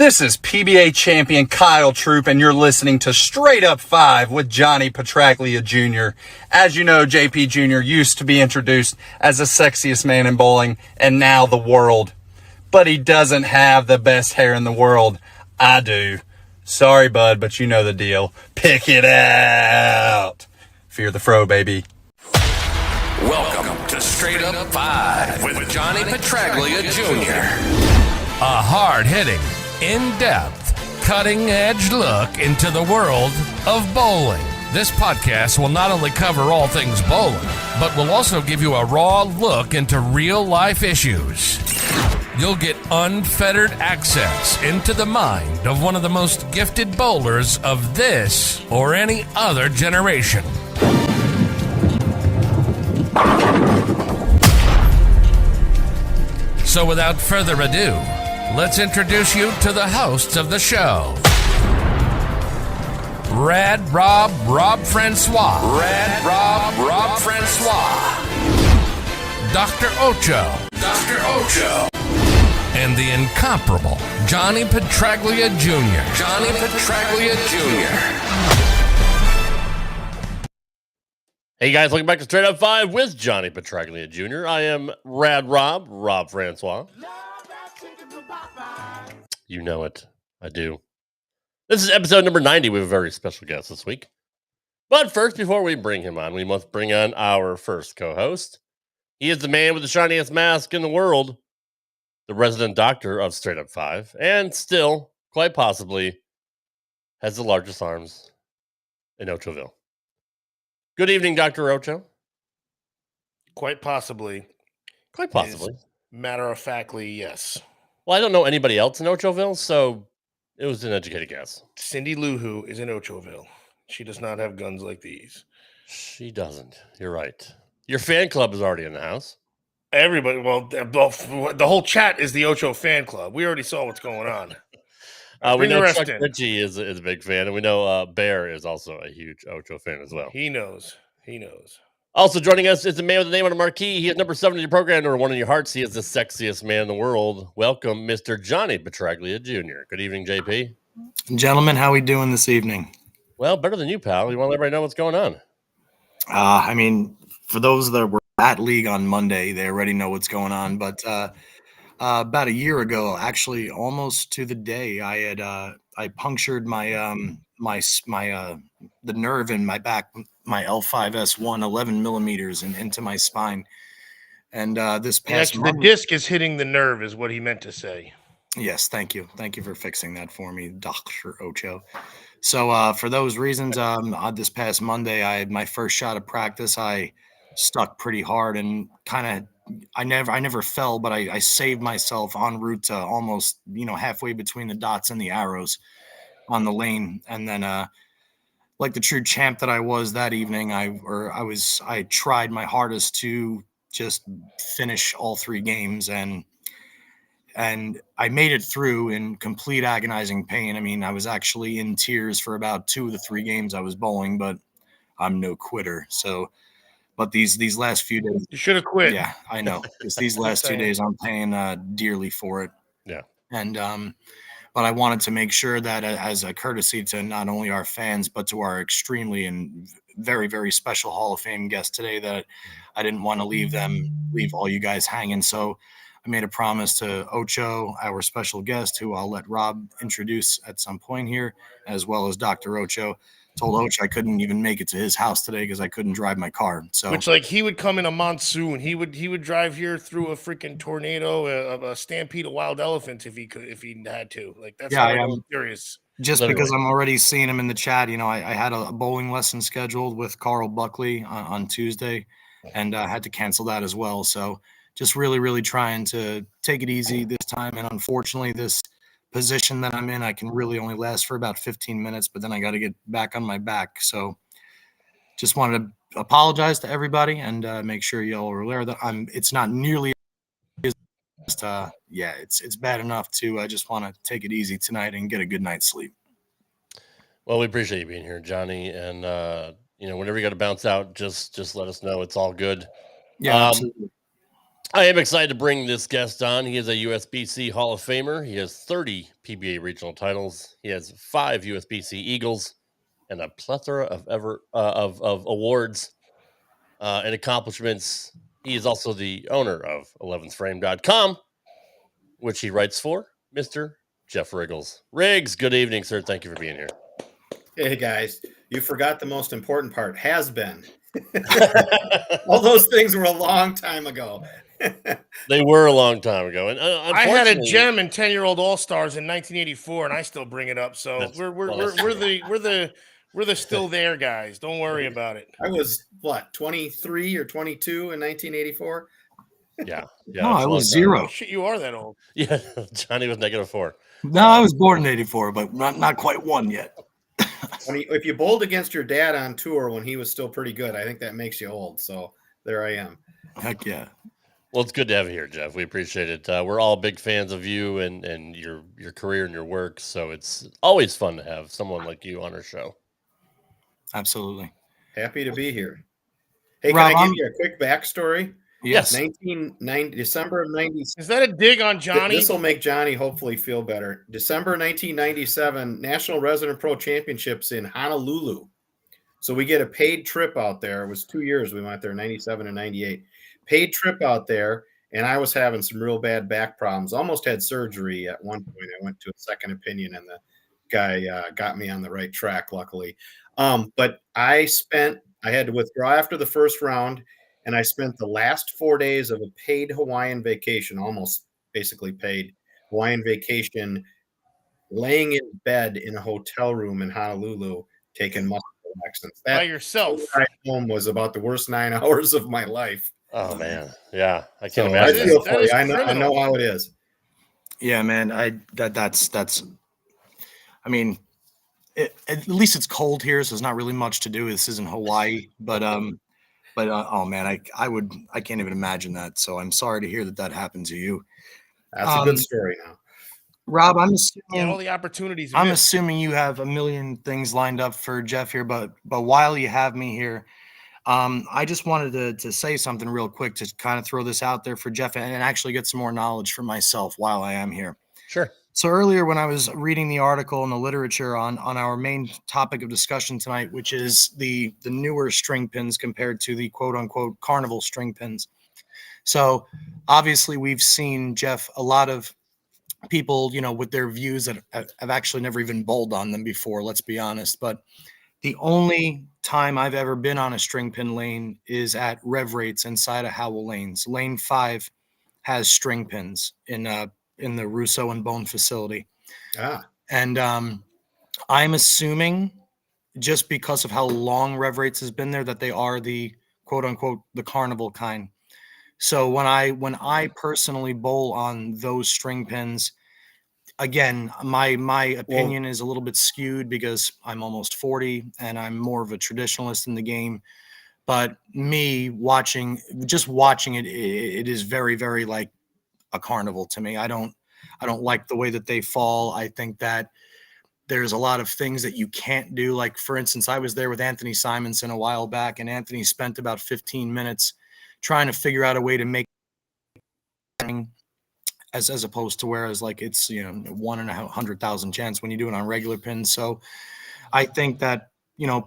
This is PBA champion Kyle Troop, and you're listening to Straight Up 5 with Johnny Petraglia Jr. As you know, JP Jr. used to be introduced as the sexiest man in bowling, and now the world. But he doesn't have the best hair in the world. I do. Sorry, bud, but you know the deal. Pick it out. Fear the fro, baby. Welcome to Straight Up 5 with Johnny Petraglia Jr. A hard-hitting, in-depth, cutting-edge look into the world of bowling. This podcast will not only cover all things bowling, but will also give you a raw look into real-life issues. You'll get unfettered access into the mind of one of the most gifted bowlers of this or any other generation. So without further ado, let's introduce you to the hosts of the show. Rad Rob Francois. Dr. Ocho. And the incomparable Johnny Petraglia Jr. Hey guys, welcome back to Straight Up 5 with Johnny Petraglia Jr. I am Rad Rob Francois. You know it. I do. This is episode number 90. We have a very special guest this week. But first, before we bring him on, we must bring on our first co-host. He is the man with the shiniest mask in the world, the resident doctor of Straight Up 5, and still, quite possibly, has the largest arms in Ochoville. Good evening, Dr. Ocho. Quite possibly. Matter of factly, yes. Well, I don't know anybody else in Ochoville, so it was an educated guess. Cindy Lou Who is in Ochoville. She does not have guns like these. She doesn't. You're right. Your fan club is already in the house. Everybody, well, the whole chat is the Ocho fan club. We already saw what's going on. We know Chuck Ritchie is a big fan, and we know Bear is also a huge Ocho fan as well. He knows. Also joining us is the man with the name on the marquee. He is number 7 in your program, number 1 in your hearts. He is the sexiest man in the world. Welcome, Mr. Johnny Petraglia Jr. Good evening, JP. Gentlemen, how we doing this evening? Well, better than you, pal. You want to let everybody know what's going on? For those that were at League on Monday, they already know what's going on. But about a year ago, actually almost to the day, I punctured the nerve in my back, my L5S1 11 millimeters and into my spine. And this past the disc is hitting the nerve is what he meant to say. Yes, thank you for fixing that for me, Dr. Ocho. So for those reasons, this past Monday, I had my first shot of practice. I stuck pretty hard and I never fell, but I saved myself en route to almost, halfway between the dots and the arrows on the lane. And then, like the true champ that I was that evening, I tried my hardest to just finish all 3 games and I made it through in complete agonizing pain. I mean, I was actually in tears for about 2 of the 3 games I was bowling, but I'm no quitter. So, but these last few days, you should have quit. Yeah, I know. Because these last 2 days, I'm paying dearly for it. Yeah. And but I wanted to make sure that as a courtesy to not only our fans, but to our extremely and very, very special Hall of Fame guest today, that I didn't want to leave all you guys hanging. So I made a promise to Ocho, our special guest, who I'll let Rob introduce at some point here, as well as Dr. Ocho. Told Ocho I couldn't even make it to his house today because I couldn't drive my car. So, which, like, he would come in a monsoon. He would drive here through a freaking tornado, a stampede of wild elephants if he had to. Like, that's how I'm curious. Just literally. Because I'm already seeing him in the chat. I had a bowling lesson scheduled with Carl Buckley on Tuesday, and I had to cancel that as well. So just really, really trying to take it easy this time. And unfortunately, this position that I'm in, I can really only last for about 15 minutes, but then I got to get back on my back. So just wanted to apologize to everybody and make sure y'all are aware that it's not nearly it's bad enough to I just want to take it easy tonight and get a good night's sleep. Well, we appreciate you being here, Johnny. And whenever you got to bounce out, just let us know. It's all good. Yeah, absolutely. I am excited to bring this guest on. He is a USBC Hall of Famer. He has 30 PBA regional titles. He has 5 USBC Eagles and a plethora of awards and accomplishments. He is also the owner of 11thframe.com, which he writes for, Mr. Jeff Richgals. Riggs, good evening, sir. Thank you for being here. Hey, guys, you forgot the most important part, has been. All those things were a long time ago. They were a long time ago. And I had a gem in 10-year-old All-Stars in 1984, and I still bring it up. So That's- we're well, that's we're the still there guys. Don't worry about it. I was, 23 or 22 in 1984? Yeah. No, I was 0. Shit, you are that old. Yeah, Johnny was -4. No, I was born in 84, but not quite 1 yet. If you bowled against your dad on tour when he was still pretty good, I think that makes you old. So there I am. Heck yeah. Well, it's good to have you here, Jeff. We appreciate it. We're all big fans of you and your career and your work. So it's always fun to have someone like you on our show. Absolutely. Happy to be here. Hey, Rob, can I give you a quick backstory? Yes. 1990, December of 90. Is that a dig on Johnny? This will make Johnny hopefully feel better. December 1997, National Resident Pro Championships in Honolulu. So we get a paid trip out there. It was 2 years we went there, 97 and 98. Paid trip out there, and I was having some real bad back problems. Almost had surgery at one point. I went to a second opinion, and the guy got me on the right track, luckily. But I had to withdraw after the first round, and I spent the last 4 days of a paid Hawaiian vacation, almost basically paid Hawaiian vacation, laying in bed in a hotel room in Honolulu, taking muscle relaxants. By yourself. Ride home was about the worst 9 hours of my life. Oh man, yeah, I So can't I imagine. feel That for is you. I know criminal. how it is. Yeah, man. That's. I mean, at least it's cold here, so there's not really much to do. This isn't Hawaii, but oh man, I can't even imagine that. So I'm sorry to hear that happened to you. That's a good story now. Rob, I'm Yeah, all assuming the opportunities. I'm missed. assuming you have a million things lined up for Jeff here, but while you have me here, I just wanted to say something real quick to kind of throw this out there for Jeff and actually get some more knowledge for myself while I am here. Sure. So earlier when I was reading the article and the literature on our main topic of discussion tonight, which is the newer string pins compared to the quote unquote carnival string pins. So obviously we've seen, Jeff, a lot of people, with their views that have actually never even bowled on them before, let's be honest. But the only time I've ever been on a string pin lane is at Rev Rates inside of Howell Lanes. Lane 5 has string pins in the Russo and Bone facility. And I'm assuming just because of how long Rev Rates has been there that they are the quote unquote the carnival kind. So when I personally bowl on those string pins, again, my opinion is a little bit skewed because I'm almost 40 and I'm more of a traditionalist in the game. But me watching it, it is very, very like a carnival to me. I don't like the way that they fall. I think that there's a lot of things that you can't do. Like, for instance, I was there with Anthony Simonson a while back, and Anthony spent about 15 minutes trying to figure out a way to make as opposed to whereas like it's 1 in 100,000 chance when you do it on regular pins. So I think that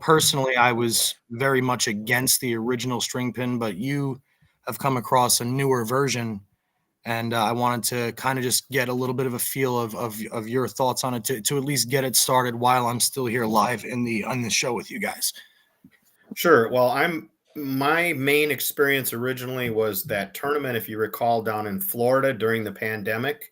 personally I was very much against the original string pin, but you have come across a newer version, and I wanted to kind of just get a little bit of a feel of your thoughts on it to at least get it started while I'm still here live on the show with you guys. Sure. Well, my main experience originally was that tournament, if you recall, down in Florida during the pandemic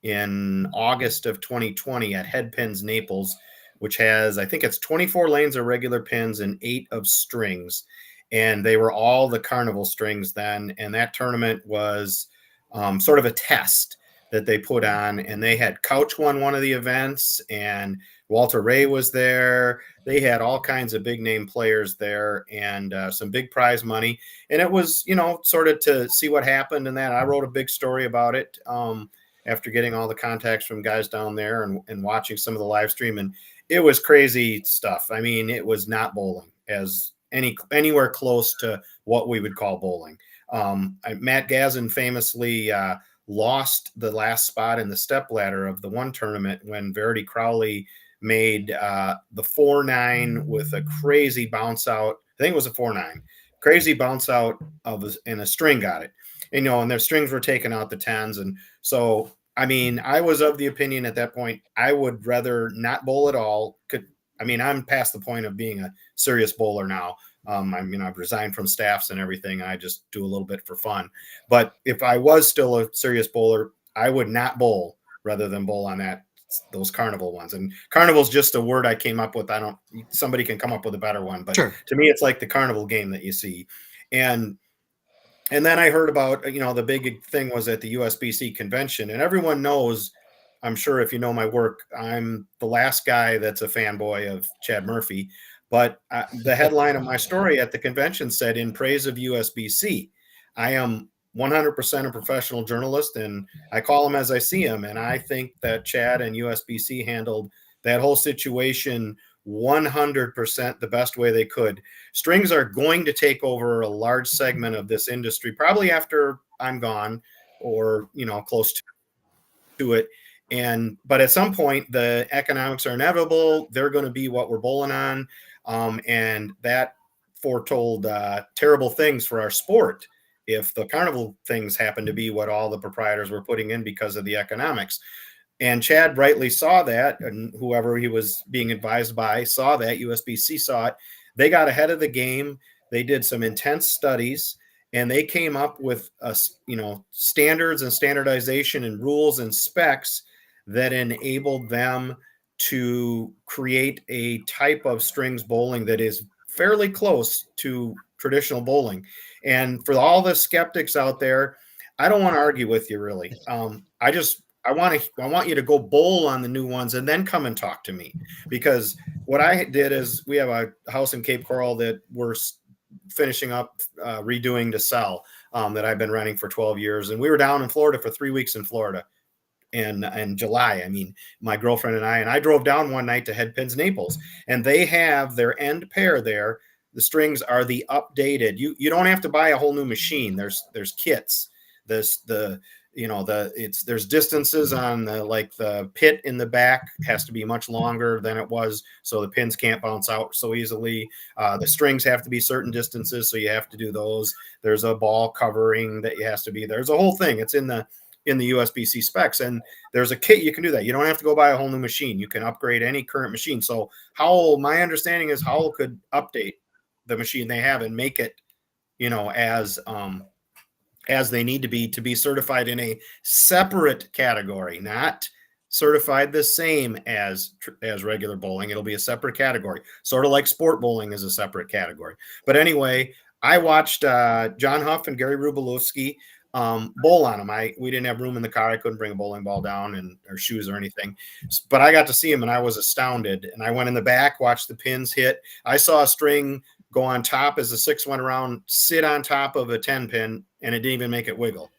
in August of 2020 at Head Pins Naples, which has, I think it's 24 lanes of regular pins and 8 of strings. And they were all the carnival strings then. And that tournament was sort of a test that they put on, and they had Couch won one of the events, and Walter Ray was there. They had all kinds of big name players there, and some big prize money. And it was, sort of to see what happened. And that I wrote a big story about it after getting all the contacts from guys down there and watching some of the live stream. And it was crazy stuff. I mean, it was not bowling as anywhere close to what we would call bowling. Matt Gazin famously lost the last spot in the step ladder of the one tournament when Verity Crowley made the 4-9 with a crazy bounce out. I think it was a 4-9, crazy bounce out and a string got it. And, and their strings were taking out the 10s. And so, I mean, I was of the opinion at that point, I would rather not bowl at all. I'm past the point of being a serious bowler now. I've resigned from staffs and everything. I just do a little bit for fun. But if I was still a serious bowler, I would not bowl rather than bowl on those carnival ones. And carnival is just a word I came up with. Somebody can come up with a better one, but Sure. To me, it's like the carnival game that you see. And then I heard about, the big thing was at the USBC convention, and everyone knows, I'm sure if you know my work, I'm the last guy that's a fanboy of Chad Murphy. But the headline of my story at the convention said, "In praise of USBC." I am 100% a professional journalist, and I call them as I see them. And I think that Chad and USBC handled that whole situation 100% the best way they could. Strings are going to take over a large segment of this industry, probably after I'm gone or, close to it. But at some point, the economics are inevitable. They're going to be what we're bowling on. And that foretold terrible things for our sport if the carnival things happen to be what all the proprietors were putting in because of the economics. And Chad rightly saw that, and whoever he was being advised by saw that. USBC saw it. They got ahead of the game. They did some intense studies, and they came up with standards and standardization and rules and specs that enabled them to create a type of strings bowling that is fairly close to traditional bowling. And for all the skeptics out there, I don't want to argue with you, really. I want you to go bowl on the new ones and then come and talk to me, because what I did is we have a house in Cape Coral that we're finishing up redoing to sell that I've been renting for 12 years. And we were down in Florida for 3 weeks in Florida in July. My girlfriend and I drove down one night to Head Pins Naples, and they have their end pair there. The strings are the updated. You don't have to buy a whole new machine. There's kits. There's distances on the pit in the back has to be much longer than it was, so the pins can't bounce out so easily. The strings have to be certain distances, so you have to do those. There's a ball covering that has to be. There's a whole thing. It's in the USBC specs, and there's a kit you can do that. You don't have to go buy a whole new machine. You can upgrade any current machine. So my understanding is Howell could update the machine they have and make it, as they need to be certified in a separate category, not certified the same as regular bowling. It'll be a separate category, sort of like sport bowling is a separate category. But anyway, I watched John Huff and Gary Rubalowski bowl on them. We didn't have room in the car. I couldn't bring a bowling ball down or shoes or anything, but I got to see them and I was astounded. And I went in the back, watched the pins hit. I saw a string go on top as the 6 went around, sit on top of a 10 pin, and it didn't even make it wiggle.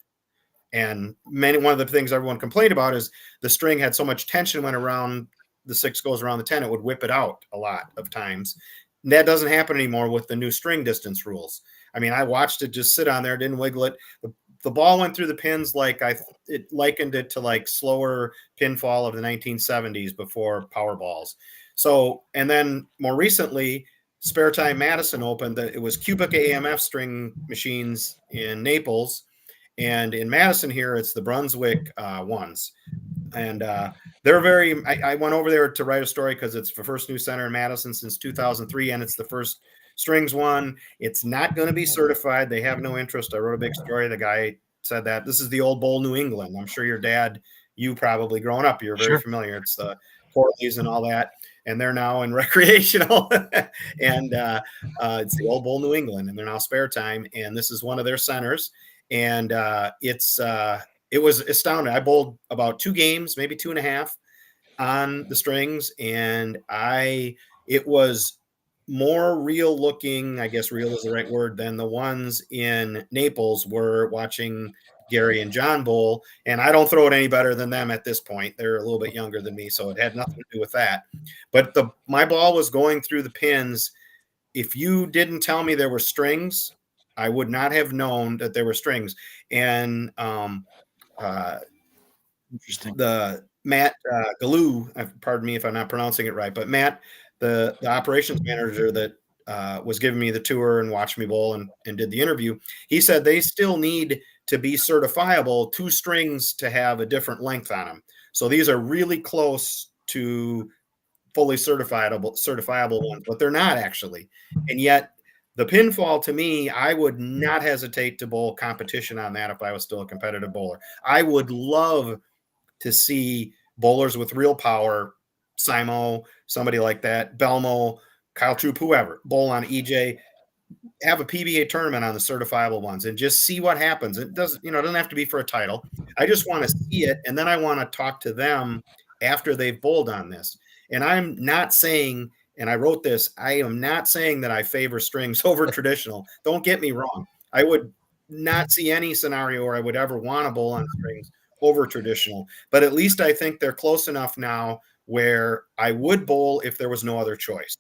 And one of the things everyone complained about is the string had so much tension when around the 6 goes around the 10, it would whip it out a lot of times. And that doesn't happen anymore with the new string distance rules. I watched it just sit on there, didn't wiggle it. The ball went through the pins it likened it to like slower pinfall of the 1970s before power balls. So, and then more recently, Spare Time Madison opened. It was cubic AMF string machines in Naples, and in Madison here, it's the Brunswick ones. And they're very. I went over there to write a story because it's the first new center in Madison since 2003, and it's the first strings one. It's not going to be certified. They have no interest. I wrote a big story. The guy said that this is the old Bowl New England. I'm sure your dad, you probably growing up, you're very familiar. It's the Corleys and all that. And they're now in recreational, and it's the old Bowl New England, and they're now Spare Time, and this is one of their centers, and it was astounding. I bowled about 2 games, maybe 2.5, on the strings, and it was more real looking, I guess real is the right word, than the ones in Naples were watching Gary and John bowl. And I don't throw it any better than them at this point. They're a little bit younger than me, so it had nothing to do with that. But my ball was going through the pins. If you didn't tell me there were strings, I would not have known that there were strings. And Interesting. the Matt Galoo, pardon me if I'm not pronouncing it right, but Matt, the operations manager that was giving me the tour and watched me bowl and did the interview, he said they still need to be certifiable 2 strings to have a different length on them. So these are really close to fully certifiable ones, but they're not actually. And yet the pinfall, to me, I would not hesitate to bowl competition on that if I was still a competitive bowler. I would love to see bowlers with real power, Simo, somebody like that, Belmo, Kyle Troop, whoever, bowl on EJ, have a PBA tournament on the certifiable ones and just see what happens. It doesn't have to be for a title. I just want to see it. And then I want to talk to them after they've bowled on this. And I'm not saying, and I wrote this, I am not saying that I favor strings over traditional. Don't get me wrong. I would not see any scenario where I would ever want to bowl on strings over traditional, but at least I think they're close enough now where I would bowl if there was no other choice,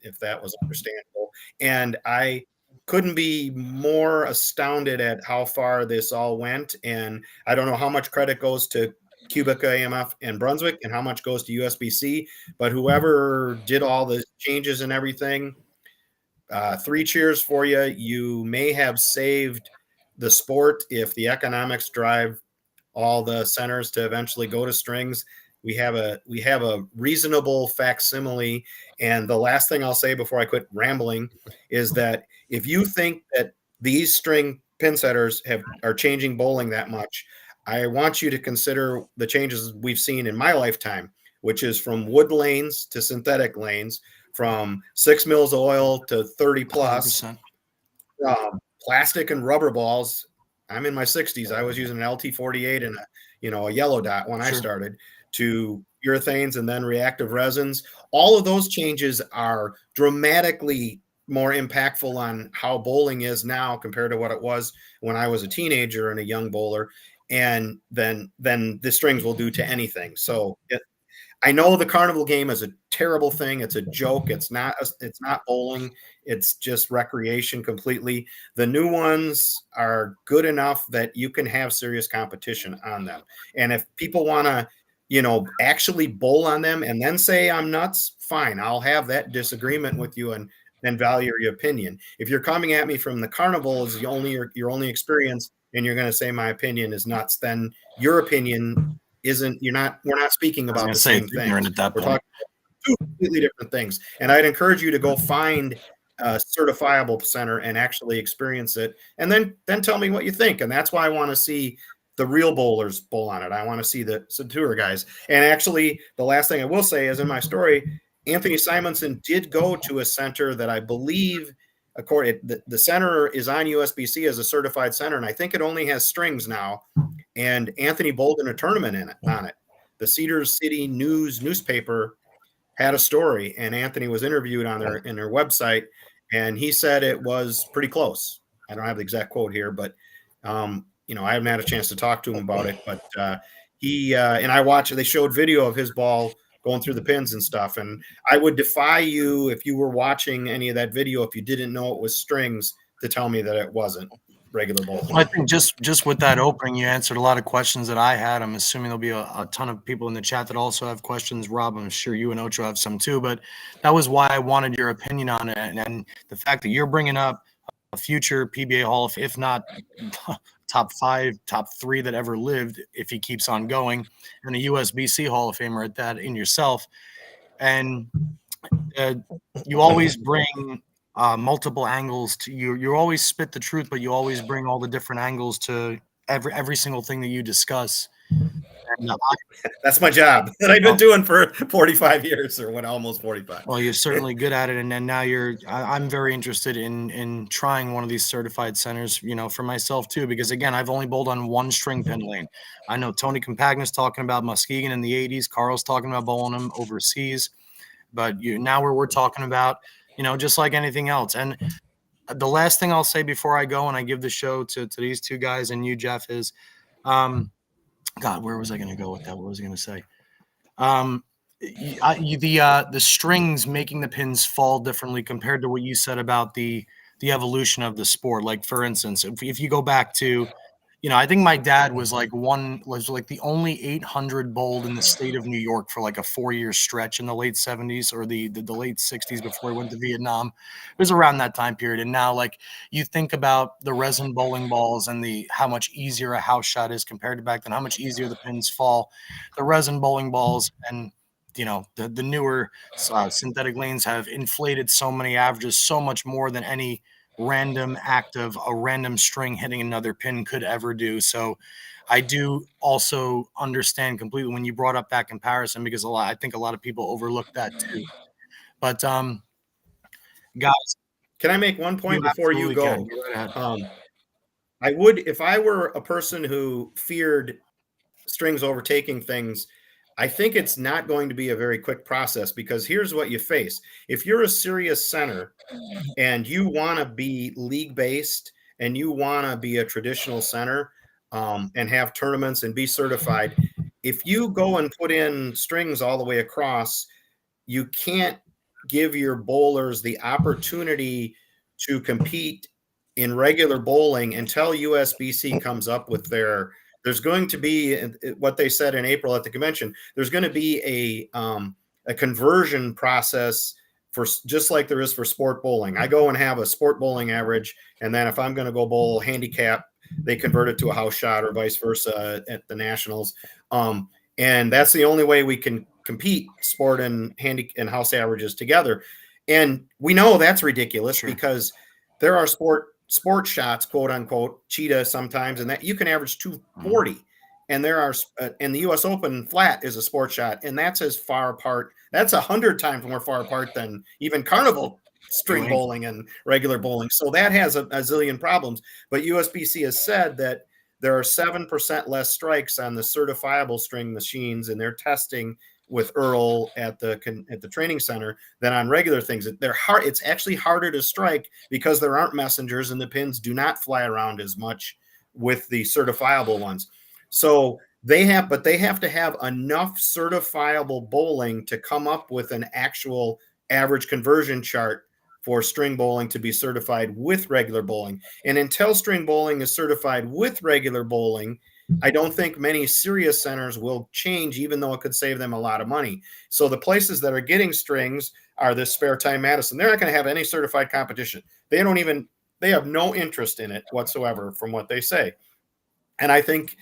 if that was understandable. And I couldn't be more astounded at how far this all went. And I don't know how much credit goes to Cubic AMF and Brunswick and how much goes to USBC, but whoever did all the changes and everything, 3 cheers for you. You may have saved the sport if the economics drive all the centers to eventually go to strings. We have a reasonable facsimile. And the last thing I'll say before I quit rambling is that if you think that these string pin setters are changing bowling that much, I want you to consider the changes we've seen in my lifetime, which is from wood lanes to synthetic lanes, from 6 mils of oil to 30 plus, plastic and rubber balls. I'm in my 60s. I was using an LT48 and a yellow dot when I started, to urethanes and then reactive resins. All of those changes are dramatically more impactful on how bowling is now compared to what it was when I was a teenager and a young bowler. And then the strings will do to anything. So I know the carnival game is a terrible thing. It's a joke. It's not bowling. It's just recreation completely. The new ones are good enough that you can have serious competition on them. And if people want to, actually bowl on them and then say I'm nuts, fine. I'll have that disagreement with you and value your opinion. If you're coming at me from the carnival as your only experience and you're going to say my opinion is nuts, then your opinion isn't. We're not speaking about the same thing. We're talking about 2 completely different things. And I'd encourage you to go find a certifiable center and actually experience it, and then tell me what you think. And that's why I want to see the real bowlers bowl on it. I want to see the tour guys. And actually, the last thing I will say is, in my story, Anthony Simonson did go to a center that I believe, the center is on USBC as a certified center, and I think it only has strings now. And Anthony bowled in a tournament on it. The Cedars City News newspaper had a story, and Anthony was interviewed on their website, and he said it was pretty close. I don't have the exact quote here, but I haven't had a chance to talk to him about it. But he and I watched. They showed video of his ball going through the pins and stuff. And I would defy you, if you were watching any of that video, if you didn't know it was strings, to tell me that it wasn't regular bowling. Well, I think just with that opening, you answered a lot of questions that I had. I'm assuming there'll be a ton of people in the chat that also have questions. Rob, I'm sure you and Ocho have some too, but that was why I wanted your opinion on it. And the fact that you're bringing up a future PBA Hall of, if not top 5, top 3 that ever lived, if he keeps on going, and a USBC Hall of Famer at that in yourself. And you always bring multiple angles to you. You always spit the truth, but you always bring all the different angles to every single thing that you discuss. And, that's my job that I've been doing for 45 years or almost 45. Well, you're certainly good at it. And then now I'm very interested in trying one of these certified centers, for myself too, because again, I've only bowled on 1 string pin lane. I know Tony Compagna's talking about Muskegon in the 80s. Carl's talking about bowling them overseas, but now we're talking about, just like anything else. And the last thing I'll say before I go and I give the show to these 2 guys and you, Jeff, is, God, where was I going to go with that? What was I going to say? The strings making the pins fall differently compared to what you said about the the evolution of the sport. Like, for instance, if you go back to, I think my dad was like the only 800 bowled in the state of New York for like a 4-year stretch in the late 70s or the late 60s before he went to Vietnam. It was around that time period. And now, like, you think about the resin bowling balls and how much easier a house shot is compared to back then, how much easier the pins fall. The resin bowling balls and the newer synthetic lanes have inflated so many averages, so much more than any random act of a random string hitting another pin could ever do. So I do also understand completely when you brought up that comparison, because I think a lot of people overlook that too. But guys, can I make one point before you go? Can. Go right ahead. I would, if I were a person who feared strings overtaking things, I think it's not going to be a very quick process, because here's what you face. If you're a serious center and you want to be league based and you want to be a traditional center and have tournaments and be certified, if you go and put in strings all the way across, you can't give your bowlers the opportunity to compete in regular bowling until USBC comes up with there's going to be what they said in April at the convention. There's going to be a conversion process for just like there is for sport bowling. I go and have a sport bowling average, and then if I'm going to go bowl handicap, they convert it to a house shot or vice versa at the nationals. And that's the only way we can compete sport and house averages together. And we know that's ridiculous because there are sport shots, quote unquote, cheetah sometimes, and that you can average 240. And there are, and the US Open flat is a sport shot, and that's as far apart. That's 100 times more far apart than even carnival string bowling and regular bowling. So that has a zillion problems. But USBC has said that there are 7% less strikes on the certifiable string machines, and they're testing with Earl at the training center than on regular things. They're hard. It's actually harder to strike because there aren't messengers and the pins do not fly around as much with the certifiable ones. So they have to have enough certifiable bowling to come up with an actual average conversion chart for string bowling to be certified with regular bowling. And until string bowling is certified with regular bowling, I don't think many serious centers will change, even though it could save them a lot of money. So the places that are getting strings are this Spare Time Madison. They're not going to have any certified competition. They have no interest in it whatsoever from what they say. And I think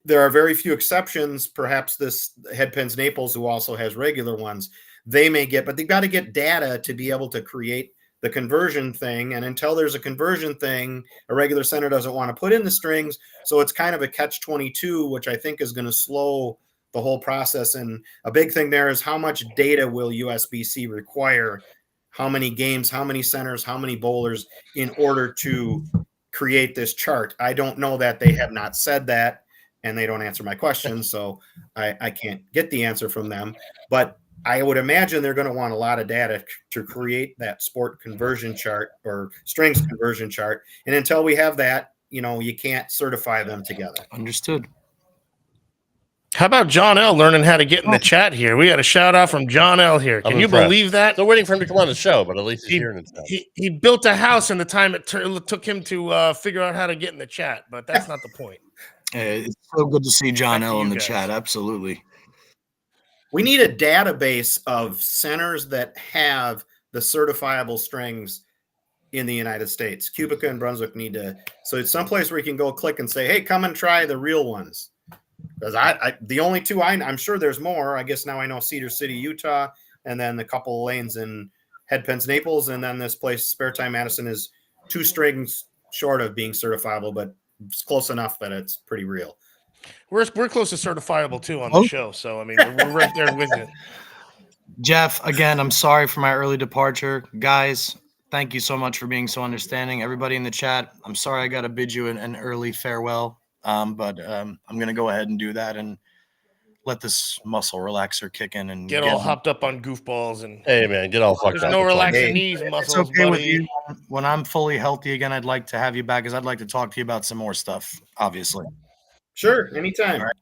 there are very few exceptions. Perhaps this Headpins Naples, who also has regular ones, they may get, but they've got to get data to be able to create the conversion thing. And until there's a conversion thing, a regular center doesn't want to put in the strings. So it's kind of a catch-22, which I think is going to slow the whole process. And a big thing there is how much data will USBC require, how many games, how many centers, how many bowlers in order to create this chart. I don't know that. They have not said that, and they don't answer my questions. So I can't get the answer from them, but I would imagine they're going to want a lot of data to create that sport conversion chart or strings conversion chart. And until we have that, you can't certify them together. Understood. How about John L. learning how to get in the chat here? We got a shout out from John L. here. Can you believe that? Still waiting for him to come on the show, but at least he's hearing it. He built a house in the time it took him to figure out how to get in the chat, but that's not the point. It's so good to see John L. in the chat. Absolutely. We need a database of centers that have the certifiable strings in the United States. Cubica and Brunswick need to. So it's someplace where you can go click and say, hey, come and try the real ones. Because the only two I'm sure there's more. I guess now I know Cedar City, Utah, and then the couple of lanes in Headpins Naples. And then this place, Spare Time Madison, is 2 strings short of being certifiable, but it's close enough that it's pretty real. We're close to certifiable too on the show, so I mean we're right there with you. Jeff, again, I'm sorry for my early departure, guys. Thank you so much for being so understanding. Everybody in the chat, I'm sorry I got to bid you an early farewell, but I'm gonna go ahead and do that and let this muscle relaxer kick in and get all hopped up on goofballs and hey man, get all fucked up. There's no relaxing knees muscles. It's okay buddy. with you. When I'm fully healthy again, I'd like to have you back because I'd like to talk to you about some more stuff. Obviously. Sure, anytime. All right.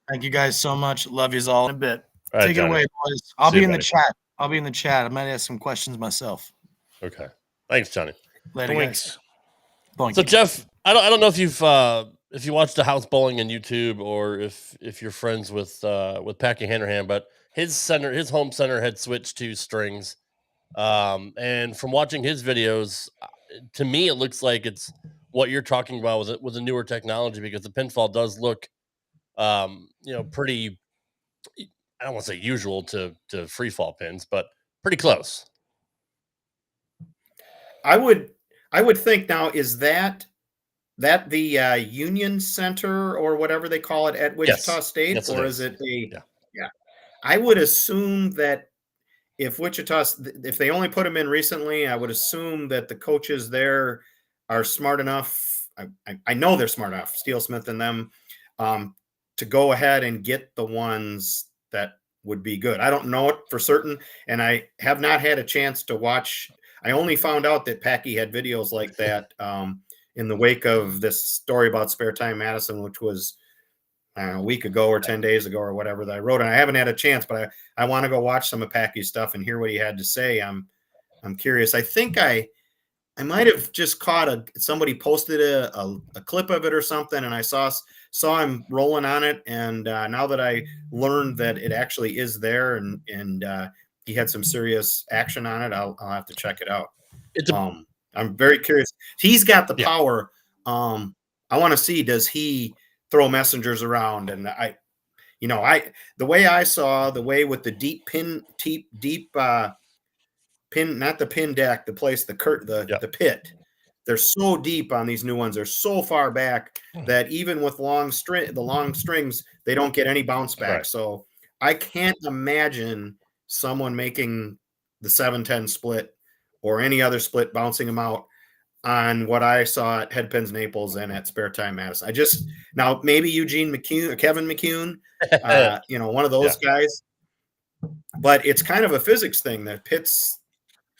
Thank you guys so much. Love yous all in a bit. All right, Take Johnny. it away, boys. I'll See be you, in the buddy. chat. I might ask some questions myself. Okay. Thanks, Johnny. Later, Winks. guys. So Jeff, I don't know if you watched the house bowling on YouTube or if you're friends with Packy Hanrahan, but his home center had switched to strings. And from watching his videos, to me it looks like it's what you're talking about with a newer technology, because the pinfall does look pretty, I don't want to say usual to free fall pins, but pretty close. I would think now, is that the Union Center or whatever they call it at Wichita Yes. State, Yes, or it is it a? Yeah, I would assume that if they only put them in recently, I would assume that the coaches there are smart enough. I know they're smart enough, Steel Smith and them, to go ahead and get the ones that would be good. I don't know it for certain, and I have not had a chance to watch. I only found out that Packy had videos like that in the wake of this story about Spare Time Madison, which was a week ago or 10 days ago or whatever that I wrote. And I haven't had a chance, but I want to go watch some of Packy's stuff and hear what he had to say. I'm curious. I think I might have just caught somebody posted a clip of it or something, and I saw him rolling on it. And now that I learned that it actually is there and he had some serious action on it, I'll have to check it out. I'm very curious. He's got the power. I want to see, does he throw messengers around? And the way I saw the way with the deep pin, not the pin deck, the pit. They're so deep on these new ones. They're so far back that even with the long strings, they don't get any bounce back. Right. So I can't imagine someone making the 7-10 split or any other split bouncing them out on what I saw at Headpins Naples and at Spare Time Madison. Now maybe Eugene McCune or Kevin McCune, one of those guys, but it's kind of a physics thing. That pit's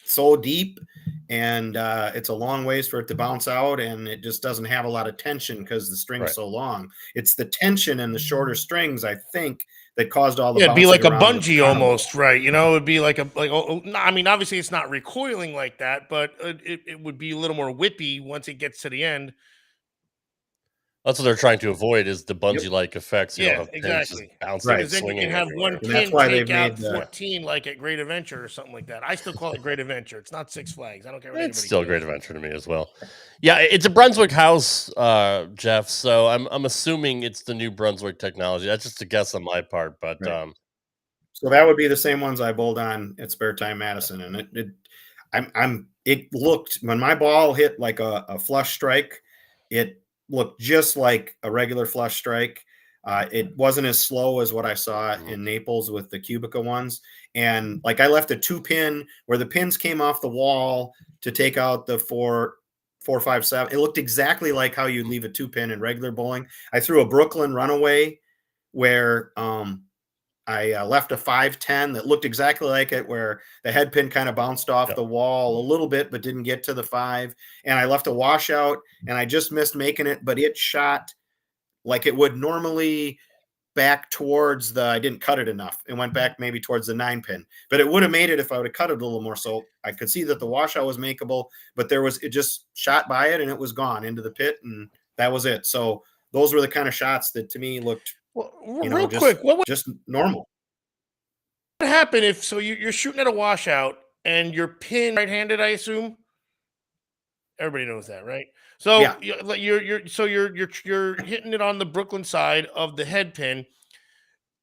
so deep and it's a long ways for it to bounce out, and it just doesn't have a lot of tension because the string's so long. It's the tension and the shorter strings, I think, that caused all the it'd be like a bouncing bungee almost, right? It'd be like I mean, obviously it's not recoiling like that, but it would be a little more whippy once it gets to the end. That's what they're trying to avoid, is the bungee-like effects. You don't have pins exactly. just bouncing and Then you swinging can have everywhere. one pin that's why take they've out made 14 like at Great Adventure or something like that. I still call it Great Adventure. It's not Six Flags. I don't care what It's anybody still a cares. Great Adventure to me as well. Yeah, it's a Brunswick house, Jeff. So I'm assuming it's the new Brunswick technology. That's just a guess on my part, but so that would be the same ones I bowled on at Spare Time Madison, and it looked, when my ball hit like a flush strike, it looked just like a regular flush strike. It wasn't as slow as what I saw in Naples with the Cubica ones. And like I left a 2-pin where the pins came off the wall to take out the 4, 5, 7. It looked exactly like how you leave a 2-pin in regular bowling. I threw a Brooklyn Runaway where I left a 5-10 that looked exactly like it, where the head pin kind of bounced off the wall a little bit, but didn't get to the 5. And I left a washout, and I just missed making it, but it shot like it would normally back towards I didn't cut it enough. It went back maybe towards the 9-pin, but it would have made it if I would have cut it a little more. So I could see that the washout was makeable, but it just shot by it and it was gone into the pit, and that was it. So those were the kind of shots that to me looked, real quick, what would just normal. happen if you're shooting at a washout and you're pinned right-handed? I assume everybody knows that, right? So you're hitting it on the Brooklyn side of the head pin.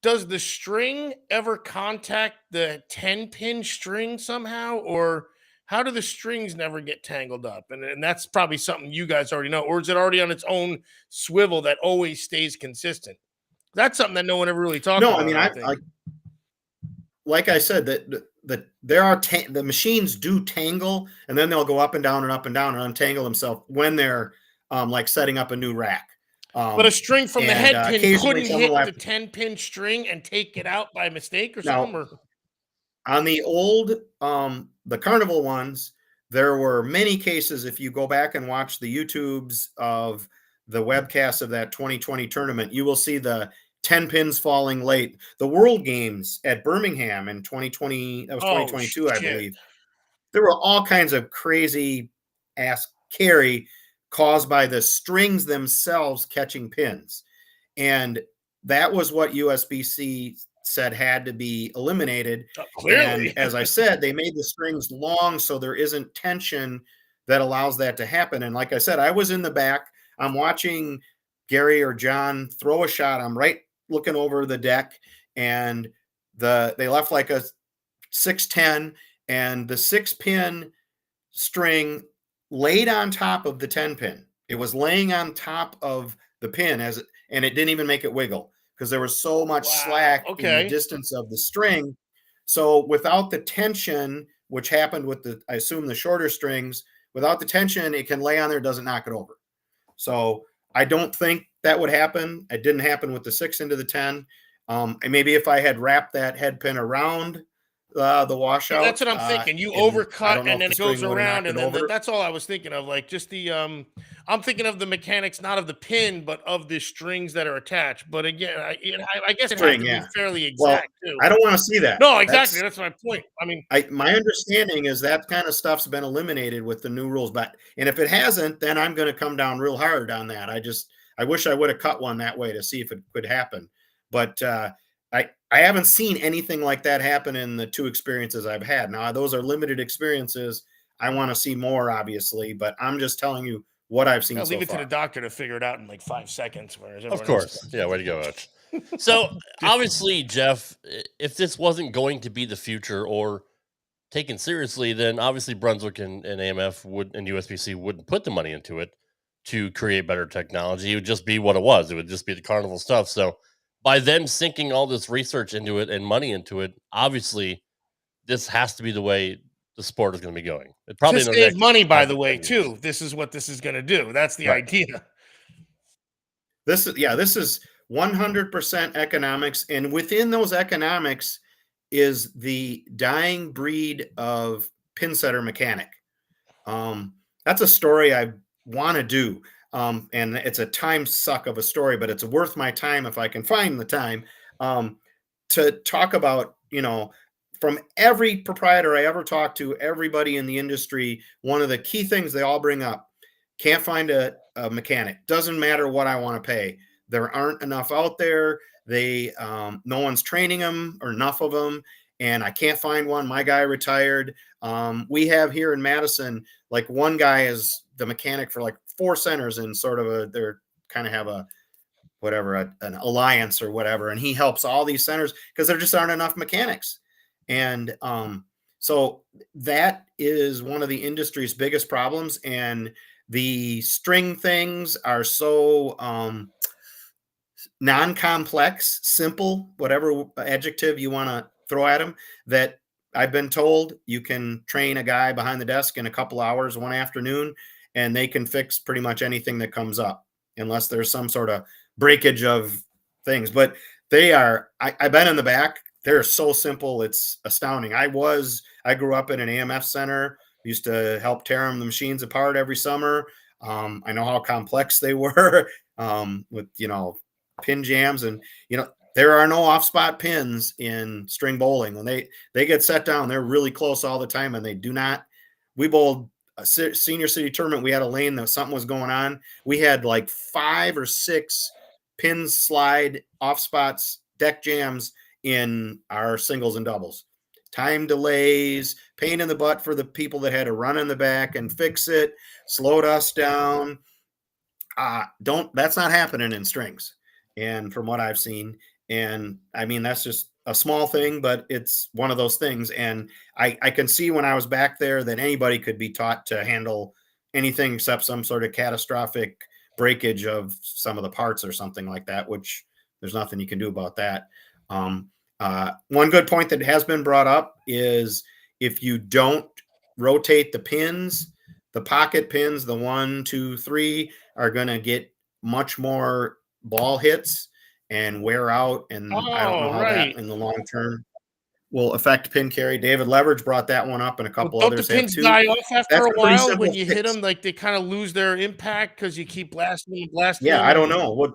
Does the string ever contact the 10-pin string somehow, or how do the strings never get tangled up? And that's probably something you guys already know, or is it already on its own swivel that always stays consistent? That's something that no one ever really talks about. No, I mean, I like I said, that there are the machines do tangle, and then they'll go up and down and up and down and untangle themselves when they're like setting up a new rack. But a string from the head pin couldn't hit the 10-pin string and take it out by mistake or something? Or? On the old, the Carnival ones, there were many cases. If you go back and watch the YouTubes of the webcast of that 2020 tournament, you will see the 10 pins falling late. The World Games at Birmingham in 2020, that was 2022, I believe. There were all kinds of crazy ask carry caused by the strings themselves catching pins. And that was what USBC said had to be eliminated. Clearly. And as I said, they made the strings long so there isn't tension that allows that to happen. And like I said, I was in the back. I'm watching Gary or John throw a shot. I'm right looking over the deck, and they left like a 6-10, and the 6-pin string laid on top of the 10-pin. It was laying on top of the pin and it didn't even make it wiggle because there was so much slack in the distance of the string. So without the tension, which happened with I assume the shorter strings, without the tension, it can lay on there, doesn't knock it over. So I don't think that would happen. It didn't happen with the 6 into the 10. And maybe if I had wrapped that head pin around the washout. That's what I'm thinking. You overcut and then it goes around, and then that's all I was thinking of. Like just the I'm thinking of the mechanics, not of the pin, but of the strings that are attached. But again, I guess it has to be fairly exact too. I don't want to see that. No, exactly. That's my point. I mean, my understanding is that kind of stuff's been eliminated with the new rules. And if it hasn't, then I'm going to come down real hard on that. I wish I would have cut one that way to see if it could happen. But I haven't seen anything like that happen in the 2 experiences I've had. Now, those are limited experiences. I want to see more, obviously, but I'm just telling you what I've seen so far. Leave it to the doctor to figure it out in like 5 seconds. Of course. Yeah, way to go, Hutch. So, obviously, Jeff, if this wasn't going to be the future or taken seriously, then obviously Brunswick and AMF and USBC wouldn't put the money into it to create better technology. It would just be what it was. It would just be the carnival stuff. So, by them sinking all this research into it and money into it, obviously, this has to be the way the sport is going to be going. It probably to save money, by the way, too. This is what this is going to do. That's the idea. This is 100% economics, and within those economics is the dying breed of pin setter mechanic. That's a story I want to do. And it's a time suck of a story, but it's worth my time if I can find the time to talk about, from every proprietor I ever talked to, everybody in the industry, one of the key things they all bring up, can't find a mechanic. Doesn't matter what I want to pay. There aren't enough out there. No one's training them or enough of them. And I can't find one. My guy retired. We have here in Madison, like one guy is the mechanic for like 4 centers and sort of they're kind of have an alliance or whatever. And he helps all these centers because there just aren't enough mechanics. And so that is one of the industry's biggest problems. And the string things are so non-complex, simple, whatever adjective you want to throw at them, that I've been told you can train a guy behind the desk in a couple hours one afternoon, and they can fix pretty much anything that comes up unless there's some sort of breakage of things. But I've been in the back. They're so simple. It's astounding. I grew up in an AMF center, used to help tear the machines apart every summer. I know how complex they were with, pin jams, and, there are no off-spot pins in string bowling. When they get set down, they're really close all the time, and they do not. We bowled a senior city tournament. We had a lane that something was going on. We had like 5 or 6 pin slide off-spots, deck jams in our singles and doubles. Time delays, pain in the butt for the people that had to run in the back and fix it, slowed us down. That's not happening in strings. And from what I've seen, and I mean, that's just a small thing, but it's one of those things. And I can see when I was back there that anybody could be taught to handle anything except some sort of catastrophic breakage of some of the parts or something like that, which there's nothing you can do about that. One good point that has been brought up is if you don't rotate the pins, the pocket pins, the 1, 2, 3 are going to get much more ball hits and wear out. And I don't know how that in the long term will affect pin carry. David Leverage brought that one up, and a couple others. Don't the pins die off after a while when you hit them? Like they kind of lose their impact because you keep blasting. Yeah, I don't know.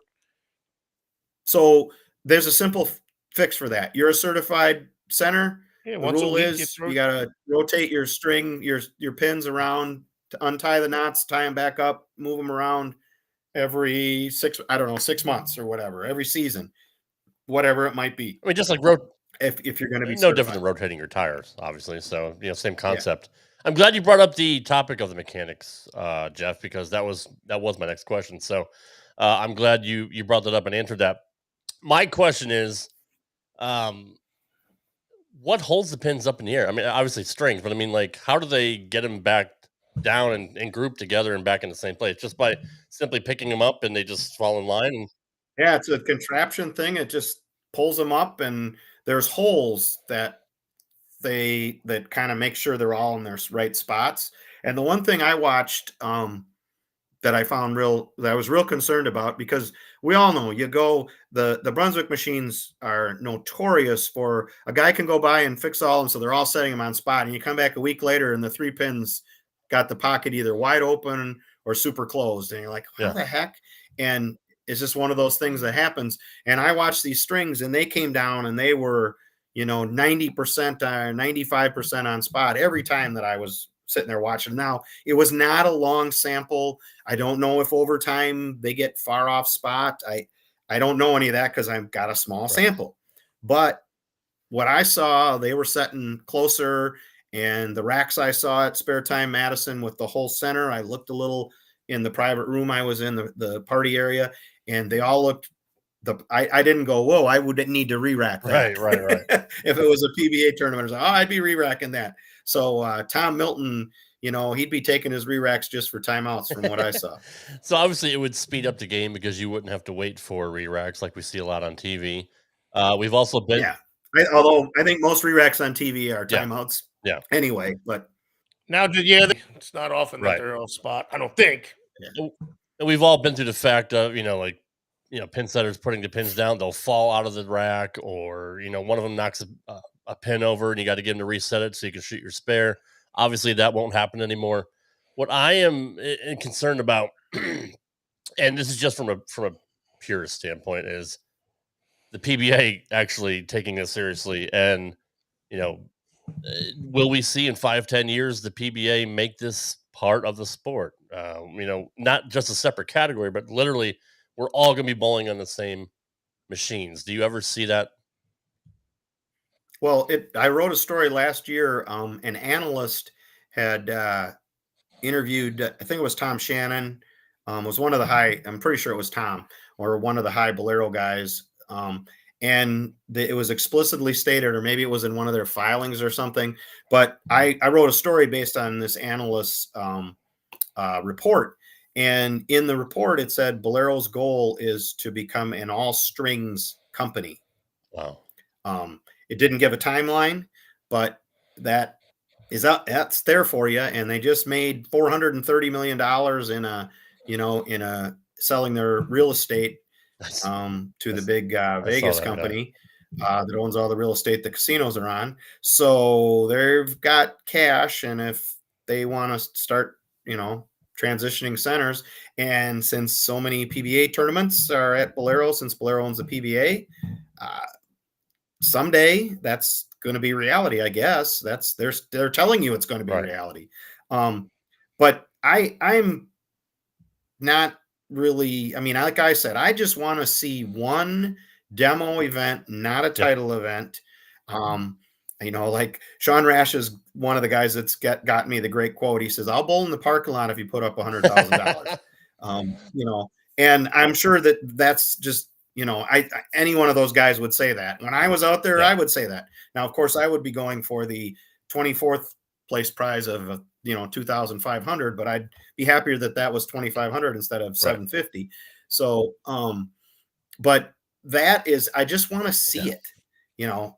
So there's a simple fix for that. You're a certified center. The rule is you got to rotate your string, your pins around to untie the knots, tie them back up, move them around every 6 months or whatever, every season, whatever it might be. I mean, just like If you're going to be no different certified. than rotating your tires, obviously. So, same Yeah. concept. I'm glad you brought up the topic of the mechanics, Jeff, because that was my next question. So, I'm glad you brought that up and answered that. My question is, what holds the pins up in the air? I mean, obviously strings, but I mean, like, how do they get them back down and group together and back in the same place? Just by simply picking them up and they just fall in line? And Yeah, it's a contraption thing. It just pulls them up, and there's holes that kind of make sure they're all in their right spots. And the one thing I watched that I was real concerned about, because we all know the Brunswick machines are notorious for a guy can go by and fix all of them, so they're all setting them on spot, and you come back a week later and the 3 pins got the pocket either wide open or super closed, and you're like, how the heck? And it's just one of those things that happens. And I watched these strings, and they came down, and they were 90% or 95% on spot every time that I was sitting there watching. Now, it was not a long sample. I don't know if over time they get far off spot. I don't know any of that because I've got a small sample. But what I saw, they were setting closer, and the racks I saw at Spare Time Madison with the whole center, I looked a little in the private room I was in, the party area, and they all looked I didn't go, whoa, I wouldn't need to re-rack that. Right. If it was a PBA tournament, I'd be re-racking that. So Tom Milton, he'd be taking his re-racks just for timeouts from what I saw. So obviously it would speed up the game because you wouldn't have to wait for re-racks like we see a lot on TV. We've also been although I think most re-racks on TV are timeouts. Yeah. Anyway, but now, it's not often that they're on spot, I don't think. Yeah. And we've all been through the fact of, pin setters putting the pins down, they'll fall out of the rack, or, one of them knocks a pin over and you got to get them to reset it so you can shoot your spare. Obviously that won't happen anymore. What I am concerned about, and this is just from a purist standpoint, is the PBA actually taking this seriously. And, will we see in 5-10 years the PBA make this part of the sport? Not just a separate category, but literally we're all going to be bowling on the same machines. Do you ever see that? Well, I wrote a story last year. An analyst had interviewed, I think it was Tom Shannon, was one of the I'm pretty sure it was Tom, or one of the high Bolero guys. And it was explicitly stated, or maybe it was in one of their filings or something. But I wrote a story based on this analyst's report. And in the report, it said Bolero's goal is to become an all strings company. Wow. It didn't give a timeline, but that's there for you. And they just made $430 million in a selling their real estate to the big Vegas company that owns all the real estate the casinos are on. So they've got cash, and if they want to start, transitioning centers, and since so many PBA tournaments are at Bolero, since Bolero owns the PBA, someday that's going to be reality, I guess. They're telling you it's going to be reality. But I'm not really, like I said, I just want to see one demo event, not a title event. Like Sean Rash is one of the guys that's got me the great quote. He says, "I'll bowl in the parking lot if you put up $100,000." And I'm sure that's just, any one of those guys would say that. When I was out there, I would say that. Now, of course, I would be going for the 24th place prize of, $2,500, but I'd be happier that was 2,500 instead of 750. So, but that is, I just want to see it.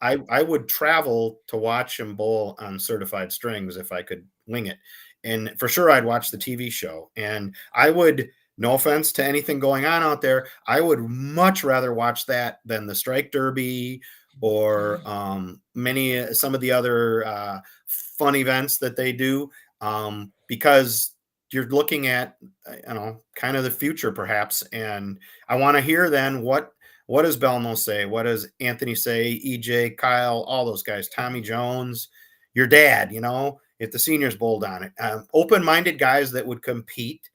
I would travel to watch him bowl on certified strings if I could wing it. And for sure, I'd watch the TV show. And I would, no offense to anything going on out there, I would much rather watch that than the Strike Derby or some of the other fun events that they do, because you're looking at, kind of the future perhaps. And I want to hear then what does Belmo say? What does Anthony say? EJ, Kyle, all those guys, Tommy Jones, your dad, if the seniors bowled on it. Open-minded guys that would compete.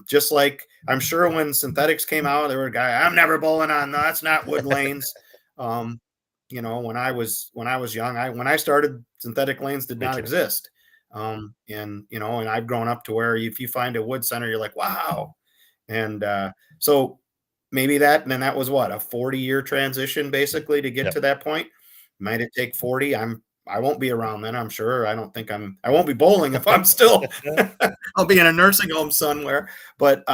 Just like I'm sure when synthetics came out, there were guys, I'm never bowling on that's not wood lanes. When I was young, when I started, synthetic lanes did not exist. And I've grown up to where if you find a wood center, you're like, wow. And so maybe that, and then that was what, a 40-year transition basically to get to that point. Might it take 40? I won't be around then, I'm sure. I won't be bowling if I'm still, I'll be in a nursing home somewhere. But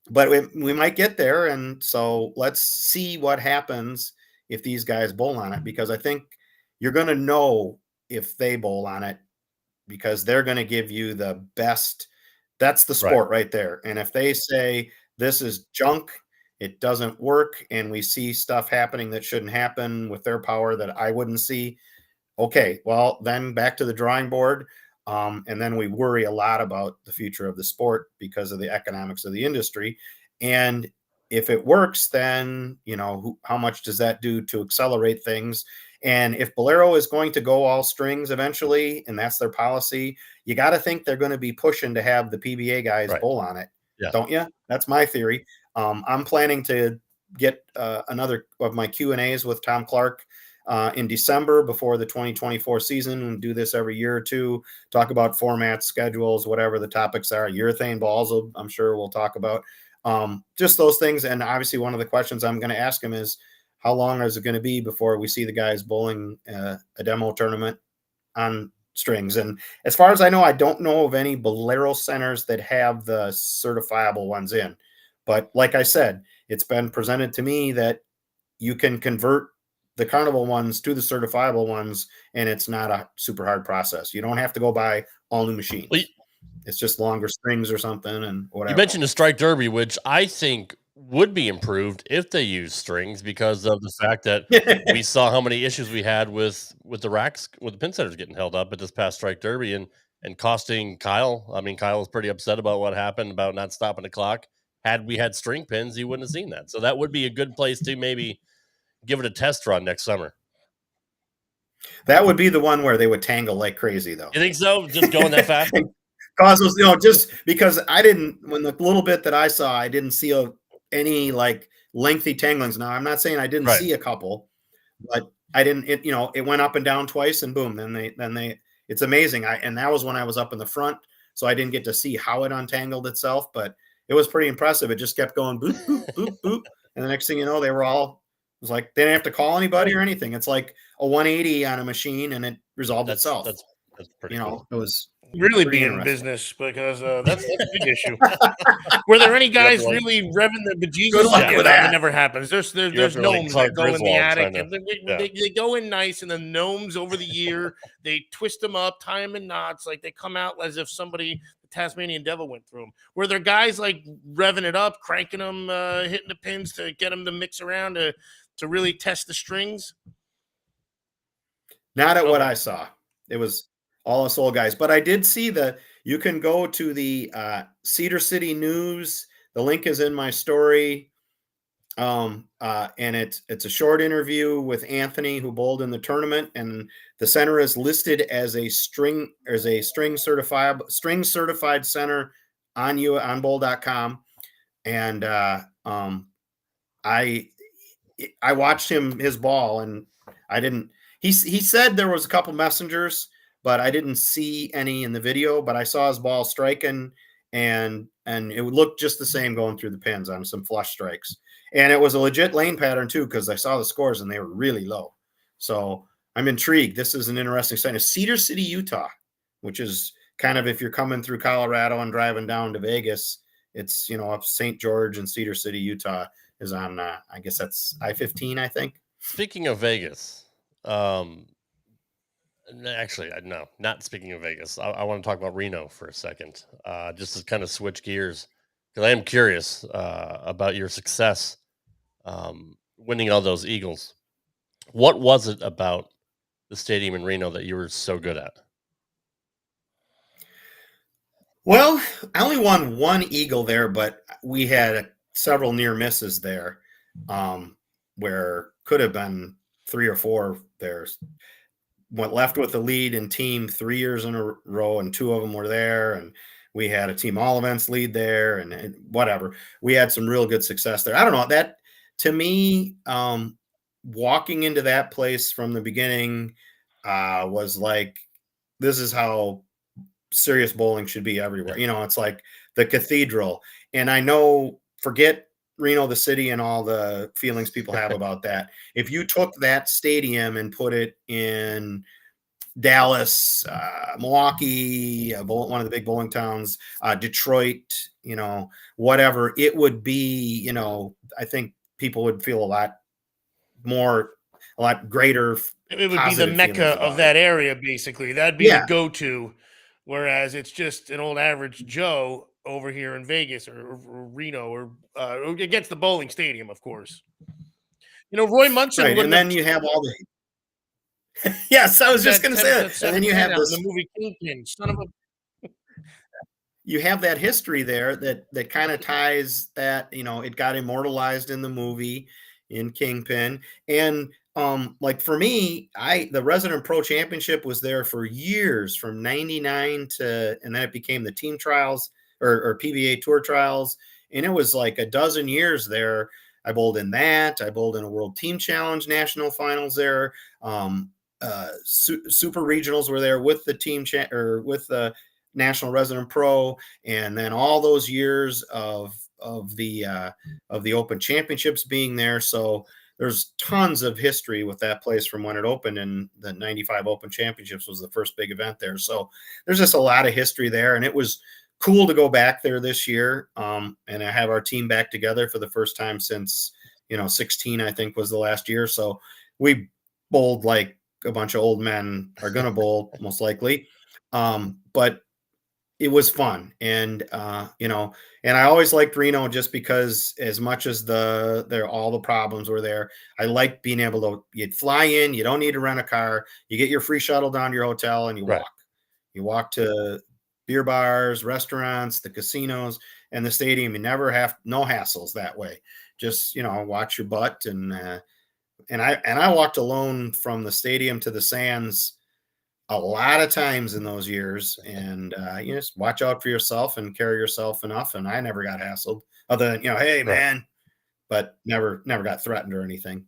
we might get there. And so let's see what happens if these guys bowl on it, because I think you're going to know if they bowl on it, because they're going to give you the best. That's the sport right there. And if they say this is junk, it doesn't work, and we see stuff happening that shouldn't happen with their power that I wouldn't see, okay, well, then back to the drawing board. And then we worry a lot about the future of the sport because of the economics of the industry. And if it works, then, how much does that do to accelerate things? And if Bolero is going to go all strings eventually, and that's their policy, you got to think they're going to be pushing to have the PBA guys bowl on it. Yeah. Don't you? That's my theory. I'm planning to get another of my Q&As with Tom Clark in December before the 2024 season, and do this every year or two, talk about formats, schedules, whatever the topics are. Urethane balls, I'm sure we'll talk about. Just those things. And obviously one of the questions I'm going to ask him is, how long is it going to be before we see the guys bowling a demo tournament on strings? And as far as I know, I don't know of any Bolero centers that have the certifiable ones in. But like I said, it's been presented to me that you can convert the carnival ones to the certifiable ones, and it's not a super hard process. You don't have to go buy all new machines. It's just longer strings or something and whatever. You mentioned the strike derby, which I think would be improved if they use strings, because of the fact that we saw how many issues we had with the racks, with the pin setters getting held up at this past strike derby and costing Kyle. I mean, Kyle was pretty upset about what happened about not stopping the clock. Had we had string pins, he wouldn't have seen that. So that would be a good place to maybe give it a test run next summer. That would be the one where they would tangle like crazy, though. You think so? Just going that fast? Causes, just because when the little bit that I saw, I didn't see any like lengthy tanglings. Now, I'm not saying I didn't see a couple, but I didn't. It went up and down twice, and boom. Then they. It's amazing. And that was when I was up in the front, so I didn't get to see how it untangled itself, but it was pretty impressive. It just kept going boop boop boop boop, and the next thing you know, they were all. It was like they didn't have to call anybody or anything. It's like a 180 on a machine, and it resolved itself. That's pretty cool. It was really be in business, because that's a big issue. Were there any guys really revving the bejesus? That never happens. There's gnomes that go in the attic, and they go in nice, and the gnomes over the year they twist them up, tie them in knots, like they come out as if the Tasmanian devil went through them. Were there guys like revving it up, cranking them, hitting the pins to get them to mix around to really test the strings? Not at what I saw. It was all us old guys. But I did see you can go to the Cedar City News. The link is in my story. And it's a short interview with Anthony, who bowled in the tournament, and the center is listed as a string certified center on bowl.com. And I watched his ball, and I didn't. He said there was a couple messengers, but I didn't see any in the video. But I saw his ball striking, and it would look just the same going through the pins on some flush strikes. And it was a legit lane pattern too, because I saw the scores and they were really low. So I'm intrigued. This is an interesting site. It's Cedar City, Utah, which is kind of, if you're coming through Colorado and driving down to Vegas, it's, up St. George, and Cedar City, Utah is on, I guess that's I-15, I think. Speaking of Vegas, actually, no, not speaking of Vegas. I want to talk about Reno for a second, just to kind of switch gears, because I am curious about your success winning all those Eagles. What was it about the stadium in Reno that you were so good at? Well, I only won one Eagle there, but we had several near misses there, where could have been 3 or 4 there. went left with the lead in team 3 years in a row, and 2 of them were there. And we had a team all events lead there, and whatever. We had some real good success there. I don't know, that to me, walking into that place from the beginning was like, this is how serious bowling should be everywhere. It's like the cathedral. And I know, forget Reno, the city, and all the feelings people have about that. If you took that stadium and put it in Dallas, Milwaukee, one of the big bowling towns, Detroit, whatever, it would be, I think people would feel a lot greater. It would be the mecca of that area, basically. That'd be the go-to. Whereas it's just an old average Joe over here in Vegas or Reno or against the bowling stadium, of course. Roy Munson. Right, and then you have all the. Yes, I was just going to say that. And then you have the movie Kingpin. Son of a. You have that history there that kind of ties that. It got immortalized in the movie in Kingpin, and like for me, the Resident Pro Championship was there for years, from '99 and then it became the team trials or PBA Tour trials, and it was like a dozen years there. I bowled in that. I bowled in a World Team Challenge national finals there. Super regionals were there with the team with the National Resident Pro, and then all those years of the Open Championships being there. So there's tons of history with that place from when it opened, and the 95 Open Championships was the first big event there. So there's just a lot of history there, and it was cool to go back there this year. And I have our team back together for the first time since, 16, I think, was the last year. So we bowled like a bunch of old men are going to bowl most likely. But it was fun. And, and I always liked Reno just because, as much as all the problems were there, I liked being able to, you'd fly in, you don't need to rent a car, you get your free shuttle down to your hotel, and you walk. You walk to beer bars, restaurants, the casinos, and the stadium. You never have no hassles that way. Just, watch your butt. And I walked alone from the stadium to the sands a lot of times in those years, and you just watch out for yourself and carry yourself enough. And I never got hassled, other than, hey man, but never got threatened or anything.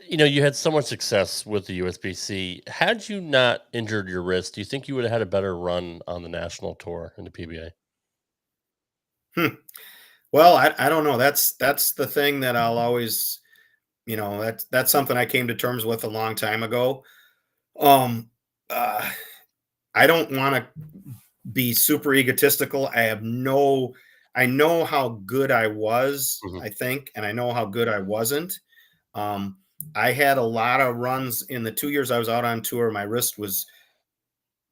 You had so much success with the USBC. Had you not injured your wrist, do you think you would have had a better run on the national tour in the PBA? Well, I don't know. That's the thing that I'll always, that's something I came to terms with a long time ago. I don't want to be super egotistical. I know how good I was, I think, and I know how good I wasn't. I had a lot of runs in the 2 years I was out on tour. My wrist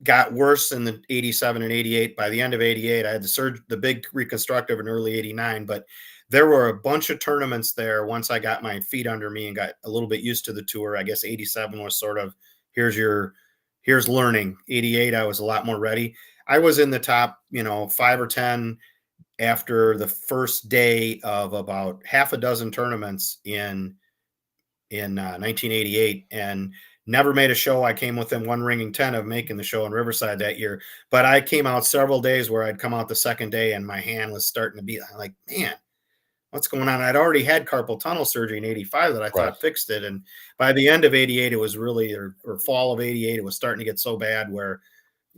got worse in the 87 and 88. By the end of 88, I had the big reconstructive in early 89, but there were a bunch of tournaments there once I got my feet under me and got a little bit used to the tour. I guess 87 was sort of, here's learning. 88, I was a lot more ready. I was in the top, 5 or 10 after the first day of about half a dozen tournaments in 1988, and never made a show. I came within one ringing 10 of making the show in Riverside that year, but I came out several days where I'd come out the second day and my hand was starting to be like, man, what's going on? I'd already had carpal tunnel surgery in 85 that I thought fixed it. And by the end of 88, it was really, or fall of 88, it was starting to get so bad where,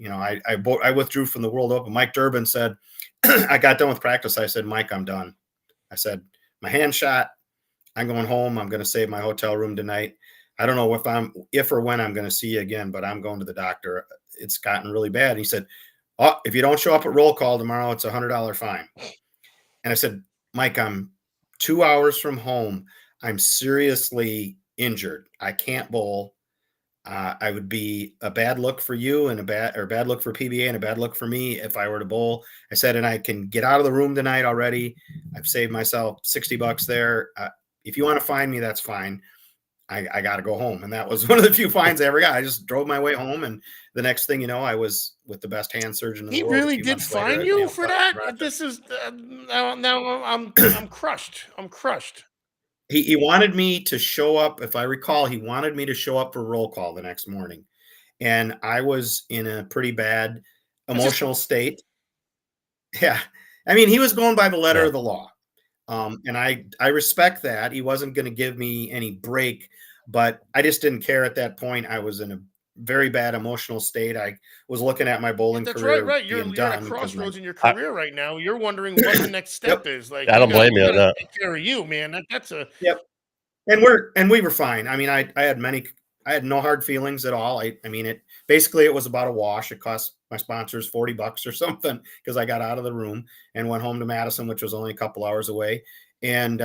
I withdrew from the World Open. Mike Durbin said, I got done with practice. I said, Mike, I'm done. I said, my hand shot. I'm going home. I'm going to save my hotel room tonight. I don't know if or when I'm going to see you again, but I'm going to the doctor. It's gotten really bad. And he said, oh, if you don't show up at roll call tomorrow, it's $100 fine. And I said, Mike, I'm 2 hours from home. I'm seriously injured. I can't bowl. I would be a bad look for you and a bad look for PBA and a bad look for me if I were to bowl. I said, and I can get out of the room tonight already. I've saved myself $60 there. If you want to find me, that's fine. I got to go home. And that was one of the few fines I ever got. I just drove my way home. And the next thing you know, I was with the best hand surgeon in the world. He really did fine you for that? This is now I'm crushed. I'm crushed. He wanted me to show up. If I recall, he wanted me to show up for roll call the next morning. and I was in a pretty bad emotional state. Yeah. I mean, he was going by the letter of the law. And I respect that. He wasn't going to give me any break, but I just didn't care at that point. I was in a very bad emotional state. I was looking at my bowling That's career right. being You're at a done because crossroads in your career right now. You're wondering what the next step Yep. is. Like, I don't blame you on that. take care of you, man. That's a Yep. And we were fine. I mean, I had no hard feelings at all. I mean, it was about a wash. It cost my sponsors $40 or something because I got out of the room and went home to Madison, which was only a couple hours away. And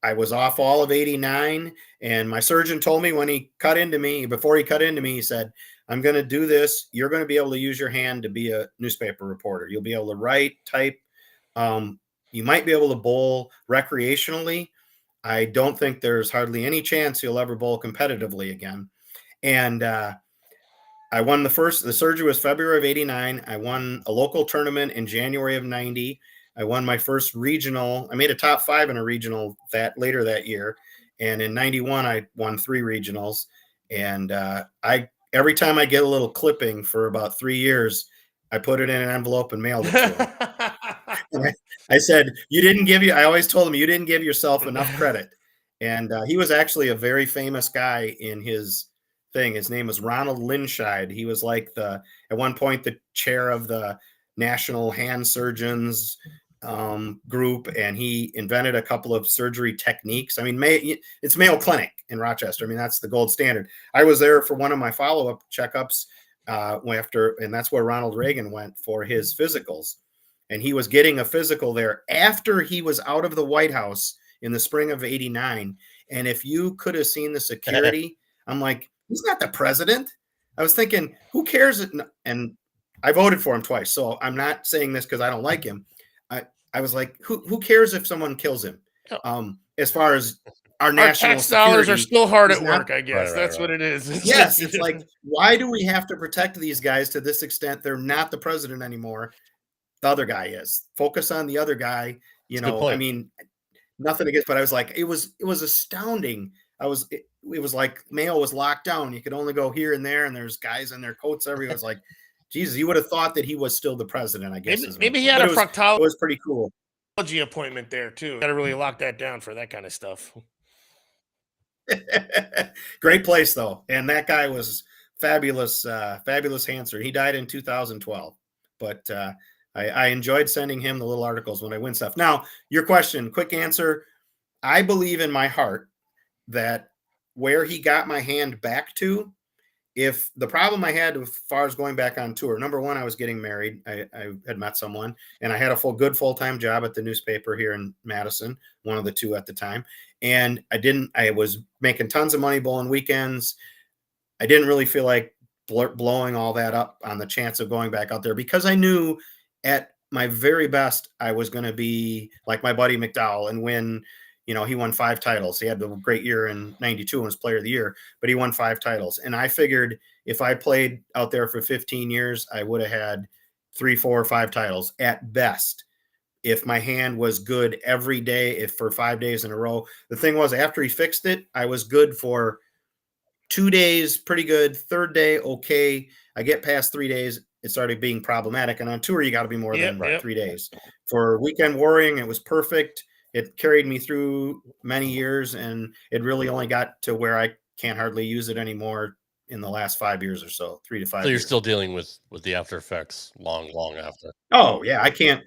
I was off all of 89. And my surgeon told me before he cut into me, he said, I'm going to do this. You're going to be able to use your hand to be a newspaper reporter. You'll be able to write, type. You might be able to bowl recreationally. I don't think there's hardly any chance you'll ever bowl competitively again. And I won the surgery was February of 89. I won a local tournament in January of 90. I won my first regional. I made a top 5 in a regional later that year. And in 91, I won 3 regionals. And every time I get a little clipping for about 3 years, I put it in an envelope and mailed it to him. And I said, I always told him, you didn't give yourself enough credit. And he was actually a very famous guy in his thing. His name was Ronald Linscheid. He was like at one point, the chair of the National Hand Surgeons group. And he invented a couple of surgery techniques. I mean, it's Mayo Clinic in Rochester. I mean, that's the gold standard. I was there for one of my follow-up checkups and that's where Ronald Reagan went for his physicals. And he was getting a physical there after he was out of the White House in the spring of 89. And if you could have seen the security, I'm like, he's not the president. I was thinking, who cares? And I voted for him twice. So I'm not saying this because I don't like him. I was like, who cares if someone kills him? As far as our national tax dollars are still hard at work, I guess. Right, that's what it is. Yes. It's like, why do we have to protect these guys to this extent? They're not the president anymore. The other guy is. Focus on the other guy. I mean, nothing against, but I was like, it was astounding. It was like Mayo was locked down. You could only go here and there, and there's guys in their coats everywhere. It was like, Jesus, you would have thought that he was still the president, I guess. Maybe he had a proctology. It was pretty cool. Appointment there too. Got to really lock that down for that kind of stuff. Great place though. And that guy was fabulous, fabulous handler. He died in 2012, but I enjoyed sending him the little articles when I win stuff. Now, your question, quick answer. I believe in my heart that where he got my hand back to, if the problem I had as far as going back on tour, number one, I was getting married. I had met someone, and I had a good full-time job at the newspaper here in Madison, one of the two at the time. And I was making tons of money bowling weekends. I didn't really feel like blowing all that up on the chance of going back out there because I knew at my very best, I was going to be like my buddy McDowell and win. He won 5 titles. He had a great year in 92 and was player of the year, but he won 5 titles. And I figured if I played out there for 15 years, I would have had 3, 4, or 5 titles at best. If my hand was good every day, for 5 days in a row. The thing was, after he fixed it, I was good for 2 days, pretty good. 3rd day, okay. I get past 3 days, it started being problematic. And on tour, you got to be more than 3 days. For weekend warring, it was perfect. It carried me through many years, and it really only got to where I can't hardly use it anymore in the last 5 years or so, 3 to 5 years. So you're still dealing with the after effects long after. Oh yeah. I can't,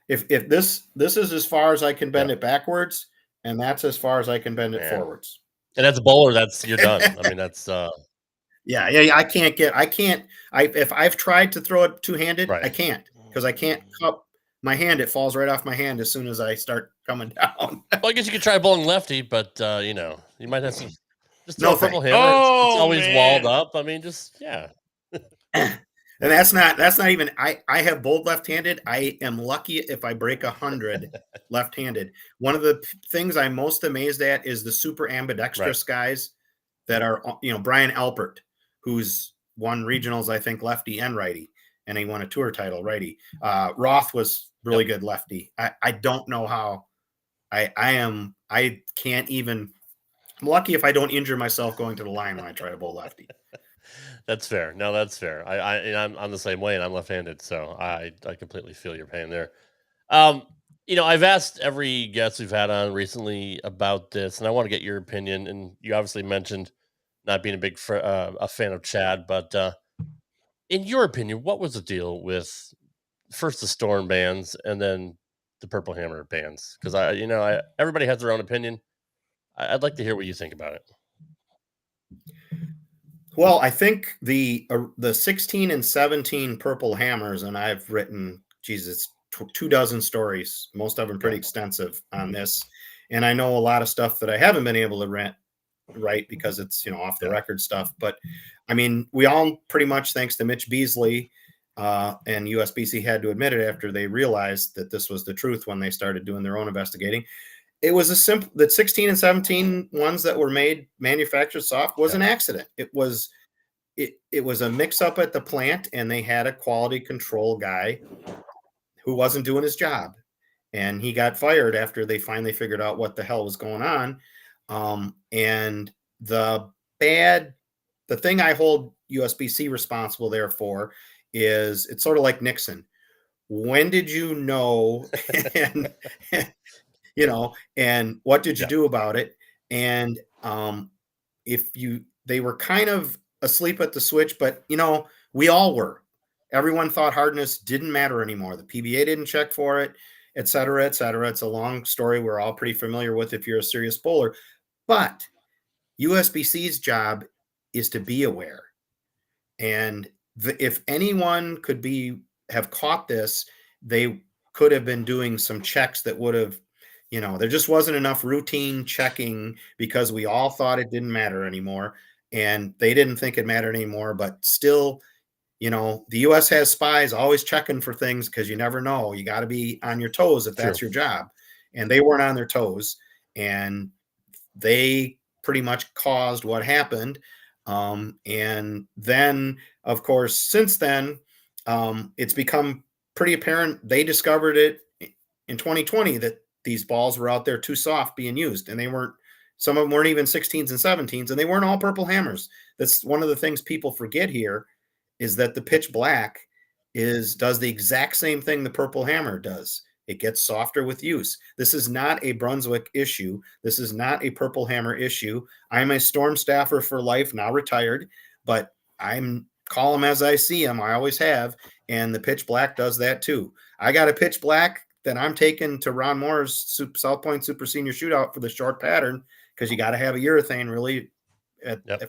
if this is as far as I can bend it backwards, and that's as far as I can bend it forwards. And as a bowler, you're done. I mean, that's yeah. If I've tried to throw it two-handed, I can't, because I can't cup my hand. It falls right off my hand as soon as I start coming down. Well, I guess you could try bowling lefty, but you might have to just throw No a purple thing. hammer. It's always walled up. I mean, And that's not even, I have bowled left-handed. I am lucky if I break 100 left-handed. One of the things I'm most amazed at is the super ambidextrous guys that are, Brian Alpert, who's won regionals, I think, lefty and righty, and he won a tour title righty. Roth was really good lefty. I don't know how. I can't even. I'm lucky if I don't injure myself going to the line when I try to bowl lefty. That's fair. No, that's fair. I'm the same way, and I'm left-handed, so I completely feel your pain there. Um, I've asked every guest we've had on recently about this, and I want to get your opinion. And you obviously mentioned not being a fan of Chad, but in your opinion, what was the deal with first the Storm bands and then the Purple Hammer bands? Because everybody has their own opinion. I'd like to hear what you think about it. Well, I think the 16 and 17 Purple Hammers, and I've written, Jesus, 24 stories, most of them pretty extensive on this. And I know a lot of stuff that I haven't been able to write because it's, off the record stuff. But I mean, we all pretty much, thanks to Mitch Beasley and USBC had to admit it after they realized that this was the truth when they started doing their own investigating. It was the 16 and 17 ones that were manufactured soft was an accident. It was a mix up at the plant, and they had a quality control guy who wasn't doing his job, and he got fired after they finally figured out what the hell was going on. And the thing I hold USBC responsible there for is it's sort of like Nixon. When did you know? and and what did you do about it? And they were kind of asleep at the switch, but we all were. Everyone thought hardness didn't matter anymore. The PBA didn't check for it, et cetera, et cetera. It's a long story we're all pretty familiar with if you're a serious bowler. But USBC's job is to be aware. And if anyone could have caught this, they could have been doing some checks that would have, there just wasn't enough routine checking because we all thought it didn't matter anymore. And they didn't think it mattered anymore. But still, the U.S. has spies always checking for things because you never know. You got to be on your toes if that's your job. And they weren't on their toes. And they pretty much caused what happened. And then, of course, since then, it's become pretty apparent. They discovered it in 2020 that these balls were out there too soft being used, and some of them weren't even 16s and 17s, and they weren't all Purple Hammers. That's one of the things people forget here is that the pitch black does the exact same thing the Purple Hammer does. It gets softer with use. This is not a Brunswick issue. This is not a Purple Hammer issue. I'm a Storm staffer for life, now retired, but call them as I see them. I always have. And the pitch black does that too. I got a pitch black that I'm taking to Ron Moore's South Point Super Senior Shootout for the short pattern because you got to have a urethane really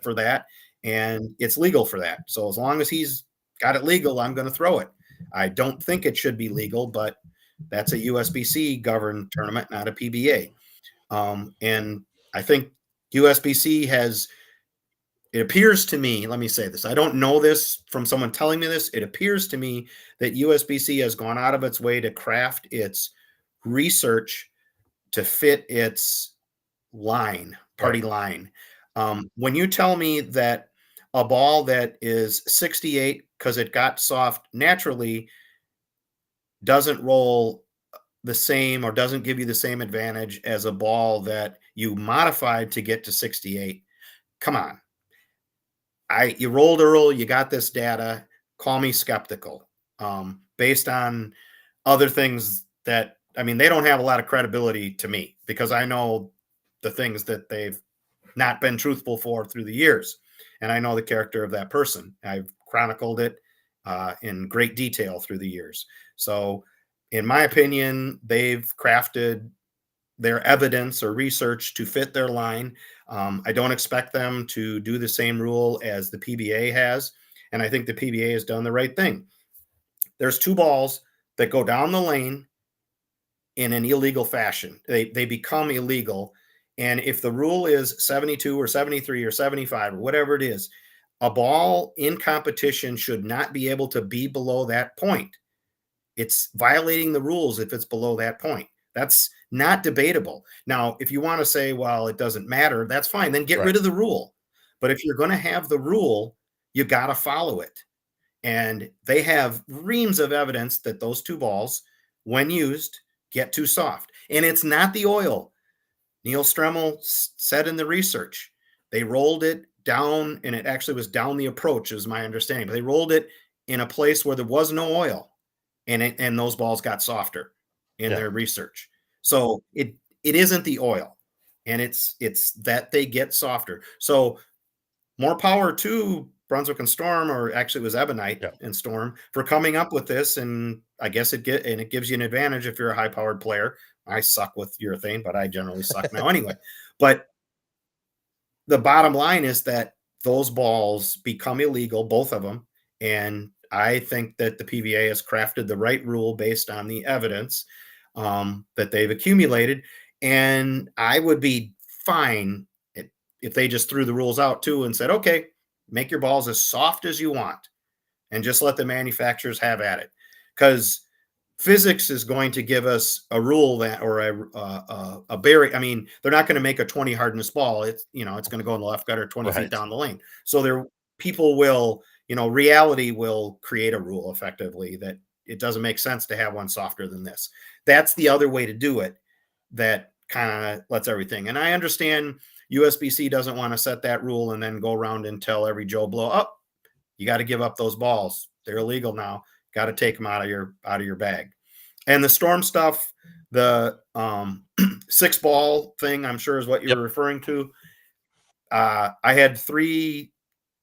for that. And it's legal for that. So as long as he's got it legal, I'm going to throw it. I don't think it should be legal, but that's a USBC governed tournament, not a PBA. And I think USBC it appears to me, let me say this, I don't know this from someone telling me this. It appears to me that USBC has gone out of its way to craft its research to fit its party line. When you tell me that a ball that is 68 because it got soft naturally doesn't roll the same or doesn't give you the same advantage as a ball that you modified to get to 68, come on. You rolled early, you got this data, call me skeptical based on other things that, they don't have a lot of credibility to me because I know the things that they've not been truthful for through the years. And I know the character of that person. I've chronicled it in great detail through the years. So in my opinion, they've crafted their evidence or research to fit their line. I don't expect them to do the same rule as the PBA has. And I think the PBA has done the right thing. There's two balls that go down the lane in an illegal fashion. They become illegal. And if the rule is 72 or 73 or 75 or whatever it is, a ball in competition should not be able to be below that point. It's violating the rules if it's below that point. That's not debatable. Now, if you want to say, well, it doesn't matter, that's fine. Then get rid of the rule. But if you're going to have the rule, you got to follow it. And they have reams of evidence that those two balls, when used, get too soft. And it's not the oil. Neil Stremmel said in the research, they rolled it down, and it actually was down the approach, is my understanding. But they rolled it in a place where there was no oil, and those balls got softer in their research. So it isn't the oil, and it's that they get softer. So more power to Brunswick and Storm, or actually it was Ebonite and Storm, for coming up with this. And I guess it gives you an advantage if you're a high powered player. I suck with urethane, but I generally suck now anyway. But the bottom line is that those balls become illegal, both of them. And I think that the PVA has crafted the right rule based on the evidence that they've accumulated. And I would be fine if they just threw the rules out too and said, okay, make your balls as soft as you want and just let the manufacturers have at it. Because physics is going to give us a rule that, or a barrier. I mean, they're not going to make a 20 hardness ball. It's going to go in the left gutter 20 feet down the lane. So people will, reality will create a rule effectively that it doesn't make sense to have one softer than this. That's the other way to do it. That kind of lets everything. And I understand USBC doesn't want to set that rule and then go around and tell every Joe Blow, up, you got to give up those balls. They're illegal now. Got to take them out of your bag. And the Storm stuff, the 6-ball thing, I'm sure is what you're referring to. I had 3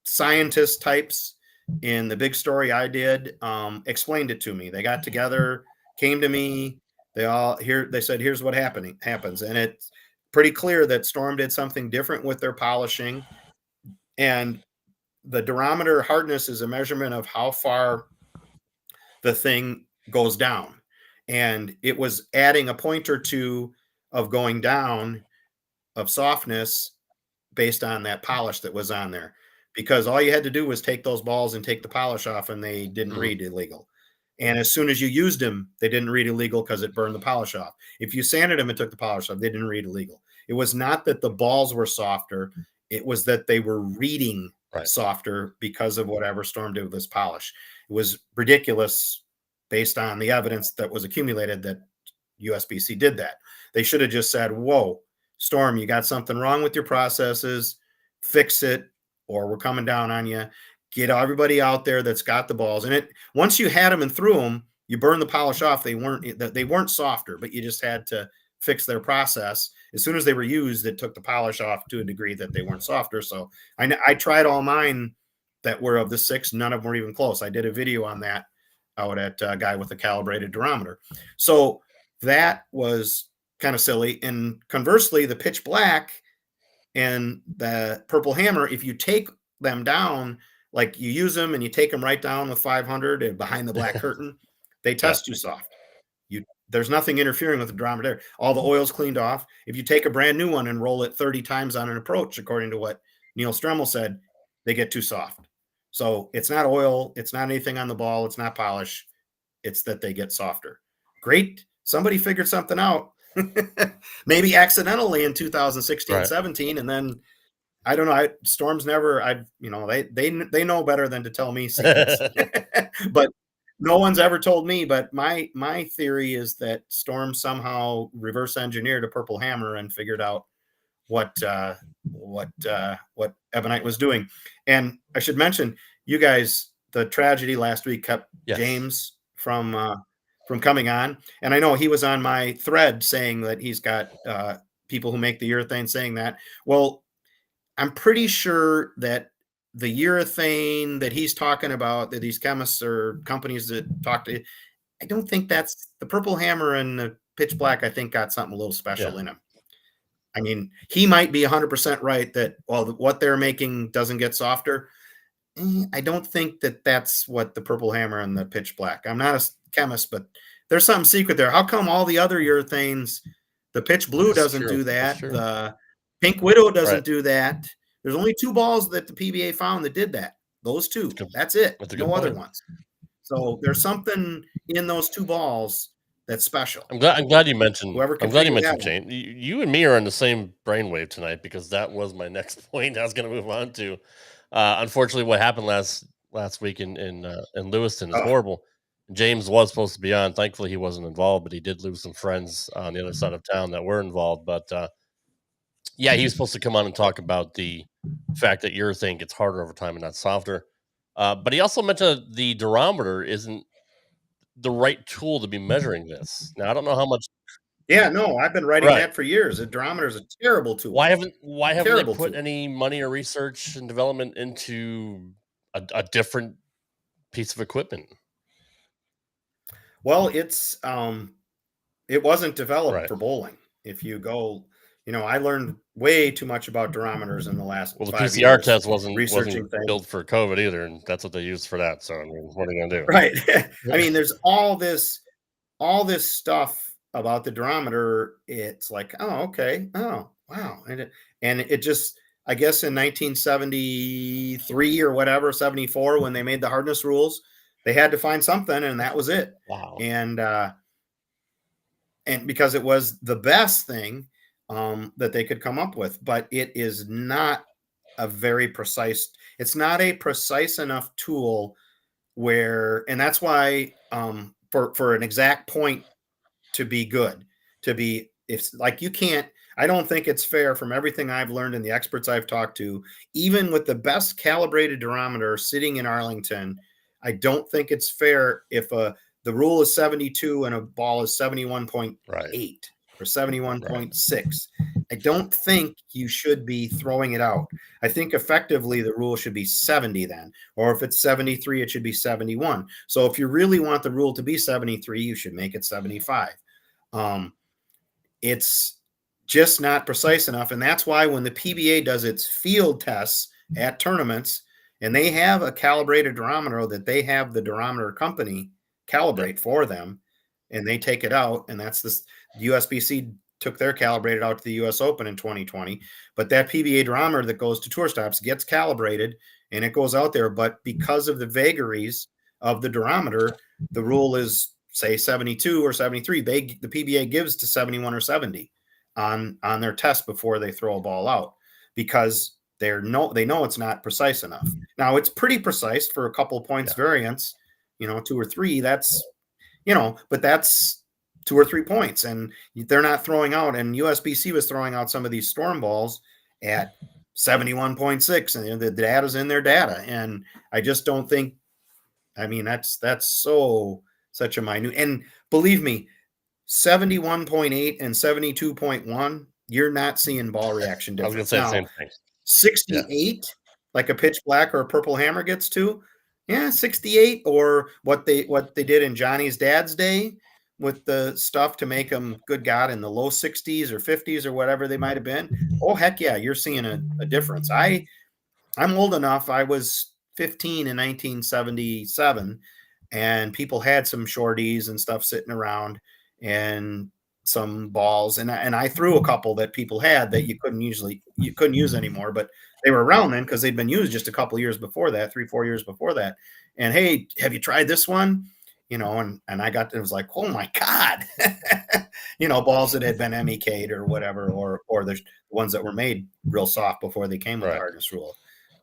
scientist types in the big story I did, explained it to me. They got together, came to me. They said, here's what happens. And it's pretty clear that Storm did something different with their polishing. And the durometer hardness is a measurement of how far the thing goes down. And it was adding a point or two of going down of softness based on that polish that was on there. Because all you had to do was take those balls and take the polish off, and they didn't read illegal. And as soon as you used them, they didn't read illegal because it burned the polish off. If you sanded them and took the polish off, they didn't read illegal. It was not that the balls were softer. It was that they were reading softer because of whatever Storm did with this polish. It was ridiculous based on the evidence that was accumulated that USBC did that. They should have just said, whoa, Storm, you got something wrong with your processes, fix it, or we're coming down on you. Get everybody out there that's got the balls. And once you had them and threw them, you burn the polish off. They weren't softer, but you just had to fix their process. As soon as they were used, it took the polish off to a degree that they weren't softer. So I tried all mine that were of the 6. None of them were even close. I did a video on that out at a guy with a calibrated durometer. So that was kind of silly. And conversely, the pitch black and the purple hammer, if you take them down, like you use them and you take them right down with 500 and behind the black curtain, they test too soft. There's nothing interfering with the durometer there. All the oil's cleaned off. If you take a brand new one and roll it 30 times on an approach, according to what Neil Stremmel said, they get too soft. So it's not oil. It's not anything on the ball. It's not polish. It's that they get softer. Great. Somebody figured something out. Maybe accidentally in 2016, 17. And then I don't know. Storm's never, they know better than to tell me secrets, but no one's ever told me. But my theory is that Storm somehow reverse engineered a purple hammer and figured out what Ebonite was doing. And I should mention, you guys, the tragedy last week kept James from coming on. And I know he was on my thread saying that he's got people who make the urethane saying that. Well, I'm pretty sure that the urethane that he's talking about, that these chemists or companies that talk to, I don't think that's the purple hammer and the pitch black. I think got something a little special in him. I mean, he might be 100% right that, well, what they're making doesn't get softer. I don't think that that's what the purple hammer and the pitch black. I'm not a chemist, but there's something secret there. How come all the other urethanes, the pitch blue doesn't do that? The Pink Widow doesn't do that. There's only 2 balls that the PBA found that did that. Those 2. That's it. No other ones. So there's something in those 2 balls that's special. I'm glad you mentioned. Jane. You and me are on the same brainwave tonight, because that was my next point I was going to move on to. Unfortunately, what happened last week in Lewiston is horrible. James was supposed to be on. Thankfully, he wasn't involved, but he did lose some friends on the other side of town that were involved. But he was supposed to come on and talk about the fact that urethane gets harder over time and not softer. But he also mentioned the durometer isn't the right tool to be measuring this. Now I don't know how much. Yeah, no, I've been writing Right. that for years. A durometer is a terrible tool. Why haven't they Terrible put tool. any money or research and development into a different piece of equipment? Well, it wasn't developed Right. for bowling. If you go, I learned way too much about durometers in the last Well, the 5 PCR years test wasn't researching things. built for COVID either, and that's what they used for that. So I mean, what are you gonna do? Right. I mean, there's all this stuff about the durometer. It's like, oh, okay. Oh, wow. And it just, I guess in 1973 or whatever, 74, when they made the hardness rules, they had to find something, and that was it. Wow. And because it was the best thing that they could come up with, but it is not a very precise. It's not a precise enough tool where, and that's why for an exact point to be good, to be, if like, you can't, I don't think it's fair, from everything I've learned and the experts I've talked to, even with the best calibrated durometer sitting in Arlington, I don't think it's fair if the rule is 72 and a ball is 71.8 or 71.6. I don't think you should be throwing it out. I think effectively the rule should be 70 then, or if it's 73, it should be 71. So if you really want the rule to be 73, you should make it 75. It's just not precise enough. And that's why when the PBA does its field tests at tournaments, and they have a calibrated durometer that they have the durometer company calibrate for them, and they take it out, and that's this USBC took their calibrated out to the US Open in 2020. But that PBA durometer that goes to tour stops gets calibrated and it goes out there. But because of the vagaries of the durometer, the rule is, say, 72 or 73. The PBA gives to 71 or 70 on their test before they throw a ball out, because they know it's not precise enough. Now it's pretty precise for a couple points variance, 2 or 3. That's, but that's 2 or 3 points, and they're not throwing out. And USBC was throwing out some of these storm balls at 71.6, and the data's in their data. And I just don't think, I mean, that's such a minute. And believe me, 71.8 and 72.1, you're not seeing ball reaction difference. I was going to say the same thing. 68, like a pitch black or a purple hammer gets to, 68, or what they did in Johnny's dad's day with the stuff to make them, good God, in the low 60s or 50s or whatever they might have been. Oh, heck yeah, you're seeing a difference. I'm old enough. I was 15 in 1977, and people had some shorties and stuff sitting around and some balls. And I threw a couple that people had that you couldn't use anymore, but they were around then because they'd been used just a couple years before that, 3-4 years before that. And hey, have you tried this one? And it was like, oh my God, balls that had been MEK'd or whatever, or the ones that were made real soft before they came with the hardness rule.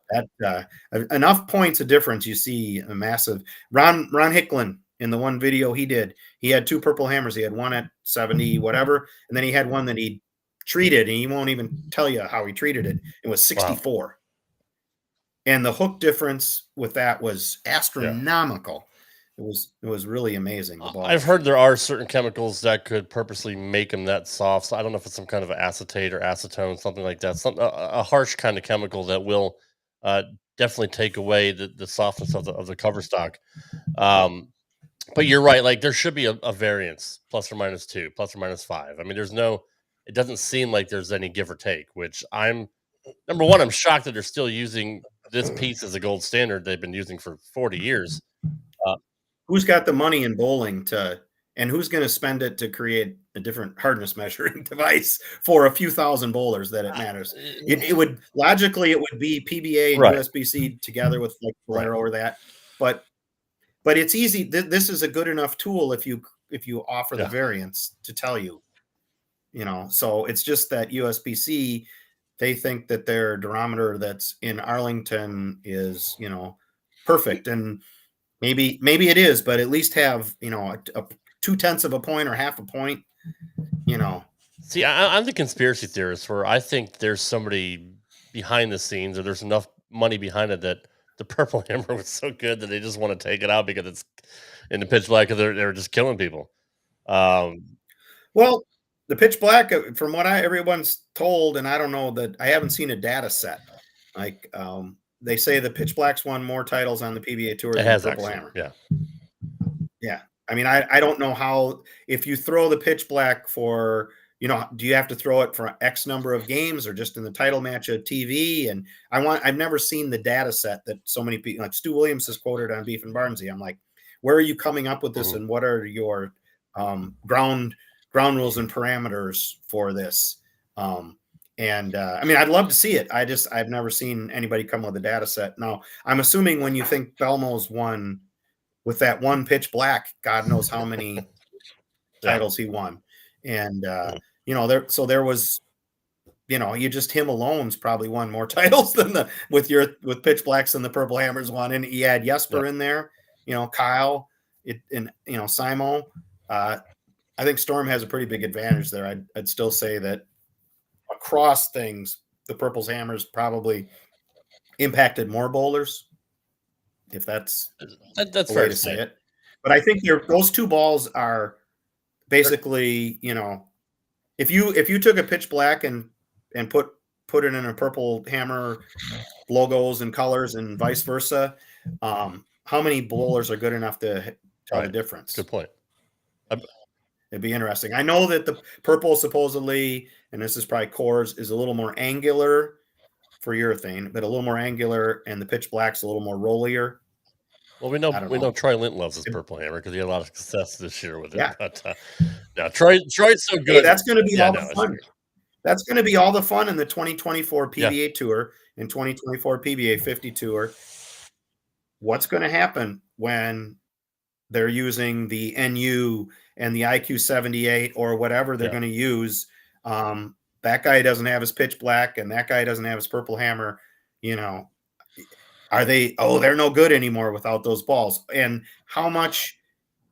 That enough points of difference. You see a massive. Ron Hicklin, in the one video he did, he had 2 purple hammers. He had one at 70 whatever, and then he had one that he treated, and he won't even tell you how he treated it. It was 64. Wow. And the hook difference with that was astronomical. It was really amazing. I've heard there are certain chemicals that could purposely make them that soft. So I don't know if it's some kind of acetate or acetone, something like that. A harsh kind of chemical that will definitely take away the softness of the cover stock. But you're right. Like, there should be a variance, ±2, ±5. I mean, it doesn't seem like there's any give or take, which I'm shocked that they're still using this piece as a gold standard they've been using for 40 years. Who's got the money in bowling and who's going to spend it to create a different hardness measuring device for a few thousand bowlers that it matters? It would logically, it would be PBA and USBC together with like plethora or that, but it's easy. This is a good enough tool if you offer the variance to tell you, so it's just that USBC, they think that their durometer that's in Arlington is, perfect. And maybe it is, but at least have, a 0.2 of a point or half a point, See, I'm the conspiracy theorist, where I think there's somebody behind the scenes, or there's enough money behind it that the Purple Hammer was so good that they just want to take it out because it's in the pitch black because they're just killing people. Well, the pitch black, from what everyone's told, and I don't know that I haven't seen a data set. Like they say, the pitch black's won more titles on the PBA tour than the Purple Hammer. Yeah. Yeah. I mean, I don't know how, if you throw the pitch black for, do you have to throw it for X number of games or just in the title match of TV? And I've never seen the data set that so many people, like Stu Williams is quoted on Beef and Barnsey. I'm like, where are you coming up with this? And what are your ground rules and parameters for this? I mean, I'd love to see it. I've never seen anybody come with a data set. Now, I'm assuming when you think Belmo's won with that one pitch black, God knows how many titles he won. And, there was, you just, him alone's probably won more titles than with pitch blacks than the Purple Hammers won. And you add Jesper in there, Kyle, Simo. I think Storm has a pretty big advantage there. I'd still say that across things, the Purple's Hammers probably impacted more bowlers, if that's fair way to say it. But I think those two balls are basically, if you took a pitch black and put it in a Purple Hammer logos and colors and vice versa, how many bowlers are good enough to tell the difference? Good point. It'd be interesting. I know that the purple supposedly, and this is probably Coors, is a little more angular for urethane, but a little more angular, and the pitch black's a little more rollier. Well, we know Troy Lint loves his Purple Hammer because he had a lot of success this year with it. Yeah. But no, Troy's so good. Hey, that's going to be all the fun. That's going to be all the fun in the 2024 PBA Tour and 2024 PBA 50 Tour. What's going to happen when they're using the NU and the IQ 78 or whatever they're going to use? That guy doesn't have his pitch black and that guy doesn't have his Purple Hammer. Are they, they're no good anymore without those balls? And how much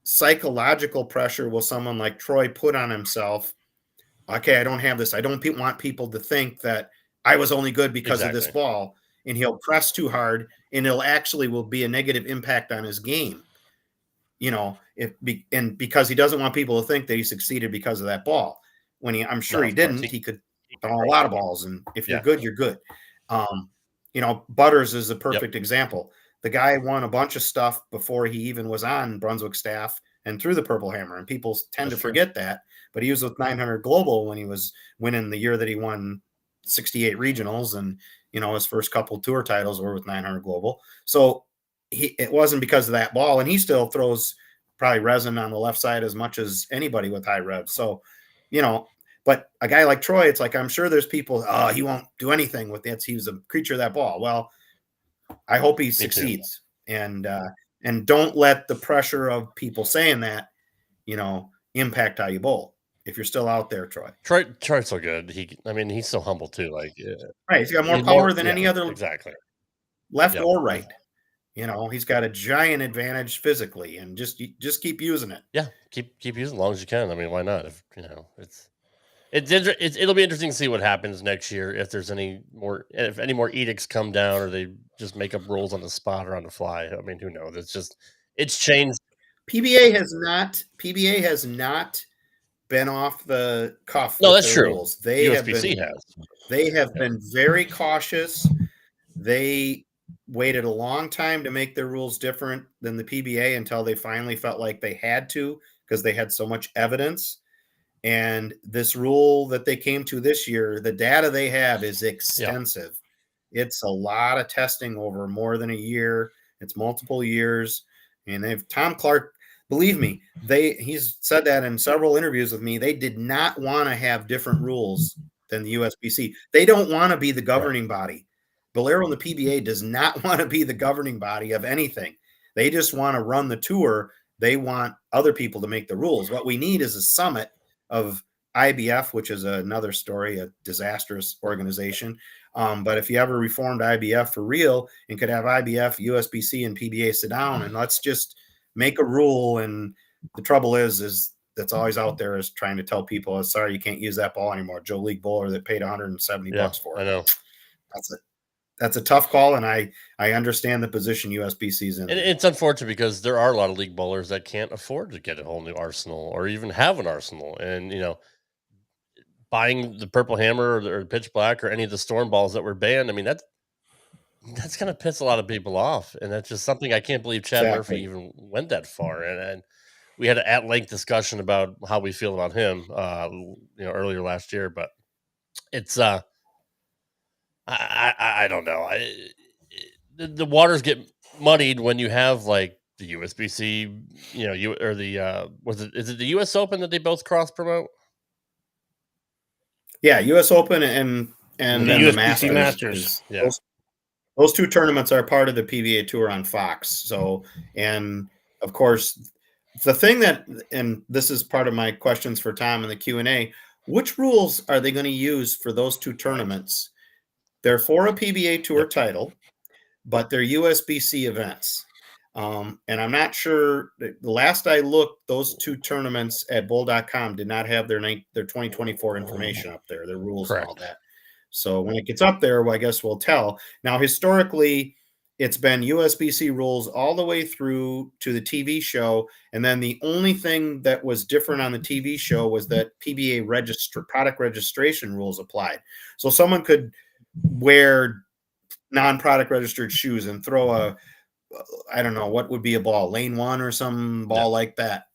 psychological pressure will someone like Troy put on himself? Okay, I don't have this. I don't want people to think that I was only good because of this ball. And he'll press too hard and will be a negative impact on his game. Because he doesn't want people to think that he succeeded because of that ball. I'm sure he didn't. He could throw a lot of balls. And if you're good, you're good. Butters is a perfect example. The guy won a bunch of stuff before he even was on Brunswick staff and threw the Purple Hammer. And people tend to forget that. But he was with 900 Global when he was winning the year that he won 68 regionals. And, his first couple tour titles were with 900 Global. So it wasn't because of that ball. And he still throws probably resin on the left side as much as anybody with high rev. So, but a guy like Troy, it's like, I'm sure there's people, he won't do anything with it. He was a creature of that ball. Well, I hope he succeeds. And don't let the pressure of people saying that, impact how you bowl. If you're still out there, Troy. Troy's so good. He's so humble too. Right. He's got more power than any other left or right. He's got a giant advantage physically, and just keep using it. Yeah, keep using it as long as you can. I mean, why not? It'll be interesting to see what happens next year if there's any more edicts come down or they just make up rules on the spot or on the fly. I mean, who knows? It's changed. PBA has not been off the cuff. No, that's true. Rules. USBC has. They have been very cautious. They waited a long time to make their rules different than the PBA until they finally felt like they had to because they had so much evidence. And this rule that they came to this year, the data they have is extensive. Yeah. It's a lot of testing over more than a year. It's multiple years. And Tom Clark, believe me, he's said that in several interviews with me. They did not want to have different rules than the USBC. They don't want to be the governing body. Bolero and the PBA does not want to be the governing body of anything. They just want to run the tour. They want other people to make the rules. What we need is a summit of IBF, which is another story, a disastrous organization. But if you ever reformed IBF for real and could have IBF, USBC, and PBA sit down and let's just make a rule. And the trouble is that's always out there is trying to tell people, sorry, you can't use that ball anymore. Joe League bowler that paid $170 for it. I know. That's a tough call, and I understand the position USBC's in. And it's unfortunate because there are a lot of league bowlers that can't afford to get a whole new arsenal or even have an arsenal. And, buying the Purple Hammer or the Pitch Black or any of the Storm balls that were banned, I mean, that's going to piss a lot of people off. And that's just something I can't believe Chad Murphy even went that far. And we had an at-length discussion about how we feel about him, earlier last year. But it's I don't know. The waters get muddied when you have like the USBC, is it the US Open that they both cross promote? Yeah, US Open and the then USBC the Masters. Yeah. Those two tournaments are part of the PBA Tour on Fox. So, and of course, the thing and this is part of my questions for Tom in the Q&A, which rules are they going to use for those two tournaments? They're for a PBA Tour title, but they're USBC events. And I'm not sure. The last I looked, those two tournaments at bowl.com did not have their 2024 information up there, their rules and all that. So when it gets up there, well, I guess we'll tell. Now, historically, it's been USBC rules all the way through to the TV show. And then the only thing that was different on the TV show was that PBA product registration rules applied. So someone could wear non-product registered shoes and throw I don't know, what would be a ball, lane 1 or some ball like that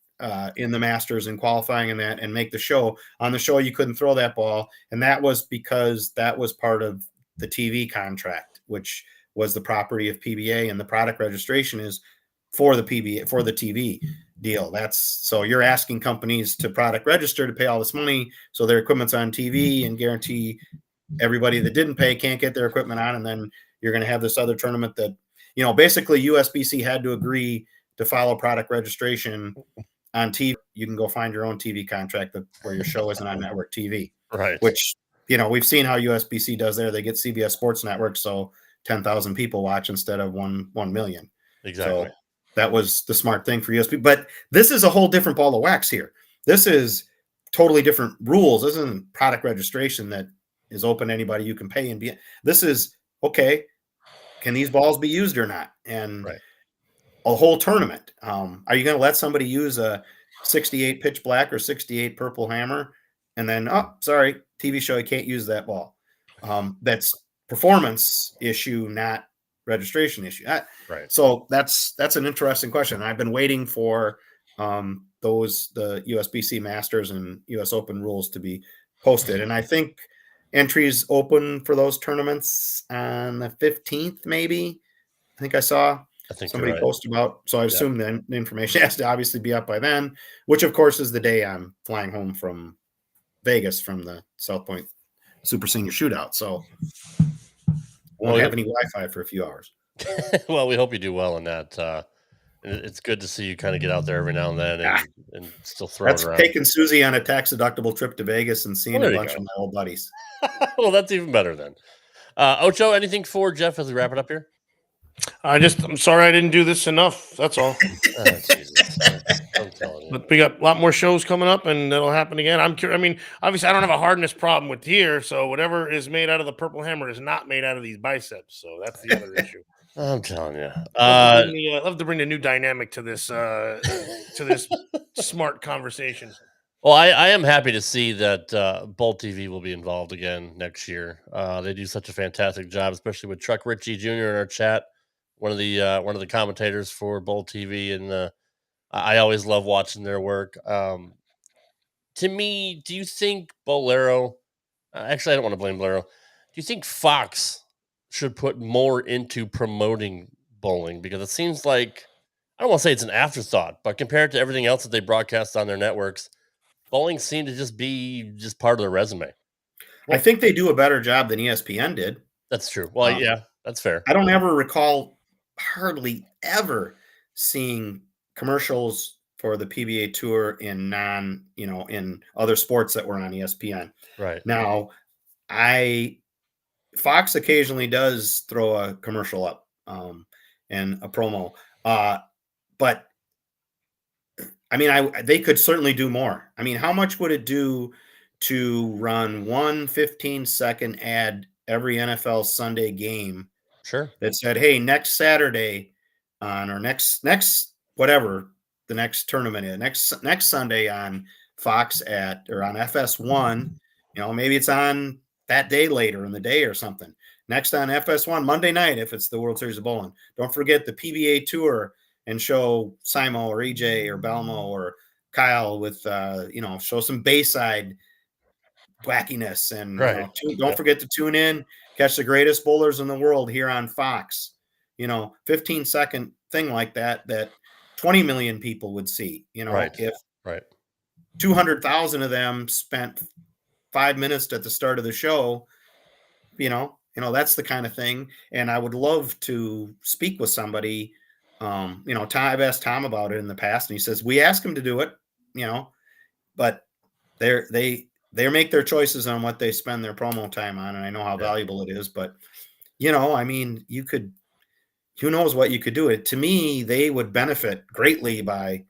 in the Masters and qualifying in that and make the show. On the show, you couldn't throw that ball. And that was because that was part of the TV contract, which was the property of PBA, and the product registration is for the PBA, for the TV deal. So you're asking companies to product register to pay all this money so their equipment's on TV and guarantee everybody that didn't pay can't get their equipment on. And then you're going to have this other tournament that, basically USBC had to agree to follow product registration on TV. You can go find your own TV contract where your show isn't on network TV. Right. Which, we've seen how USBC does there. They get CBS Sports Network, so 10,000 people watch instead of 1 million. Exactly. So that was the smart thing for USB. But this is a whole different ball of wax here. This is totally different rules. This isn't product registration that is open to anybody. You can pay and be. This is, okay, can these balls be used or not? And a whole tournament. Are you going to let somebody use a 68 pitch black or 68 purple hammer? And then, sorry, TV show, you can't use that ball. That's performance issue, not registration issue. So that's an interesting question. I've been waiting for the USBC Masters and US Open rules to be posted. And I think entries open for those tournaments on the 15th, maybe. I think I saw somebody post about. So I assume the information has to obviously be up by then, which of course is the day I'm flying home from Vegas from the South Point Super Senior Shootout. So won't have any Wi-Fi for a few hours. Well, we hope you do well in that. It's good to see you kind of get out there every now and then and still throw it around. Taking Susie on a tax-deductible trip to Vegas and seeing a bunch of my old buddies. Well, that's even better then. Ocho, anything for Jeff as we wrap it up here? I'm sorry I didn't do this enough. That's all. Jesus. I'm telling you. But we got a lot more shows coming up, and it'll happen again. I'm curious. I mean, obviously, I don't have a hardness problem with here, so whatever is made out of the purple hammer is not made out of these biceps. So that's the other issue. I'm telling you. I'd love to bring a new dynamic to this smart conversation. Well, I am happy to see that Bolt TV will be involved again next year. They do such a fantastic job, especially with Truck Richie Jr. in our chat, one of the commentators for Bolt TV, and I always love watching their work. To me, do you think Bolero? Actually, I don't want to blame Bolero. Do you think Fox should put more into promoting bowling? Because it seems like, I don't want to say it's an afterthought, but compared to everything else that they broadcast on their networks, bowling seemed to just be part of their resume. I think they do a better job than ESPN did. That's true. Well, yeah, that's fair. I don't ever recall hardly ever seeing commercials for the PBA Tour in in other sports that were on ESPN. Right. Now, Fox occasionally does throw a commercial up and a promo. But I mean, they could certainly do more. I mean, how much would it do to run one 15-second ad every NFL Sunday game Sure. that said, "Hey, next Saturday on or next whatever the next tournament is, next Sunday on Fox at or on FS1, maybe it's on that day later in the day or something. Next on FS1 Monday night if it's the World Series of Bowling. Don't forget the PBA Tour and show Simo or EJ or Belmo or Kyle with show some Bayside wackiness and Right. don't forget to tune in, catch the greatest bowlers in the world here on Fox. 15-second thing like that 20 million people would see. Right. If Right. 200,000 of them spent 5 minutes at the start of the show, that's the kind of thing. And I would love to speak with somebody. I've asked Tom about it in the past, and he says we ask him to do it, but they make their choices on what they spend their promo time on, and I know how valuable it is. But you could, who knows what you could do. It to me, they would benefit greatly by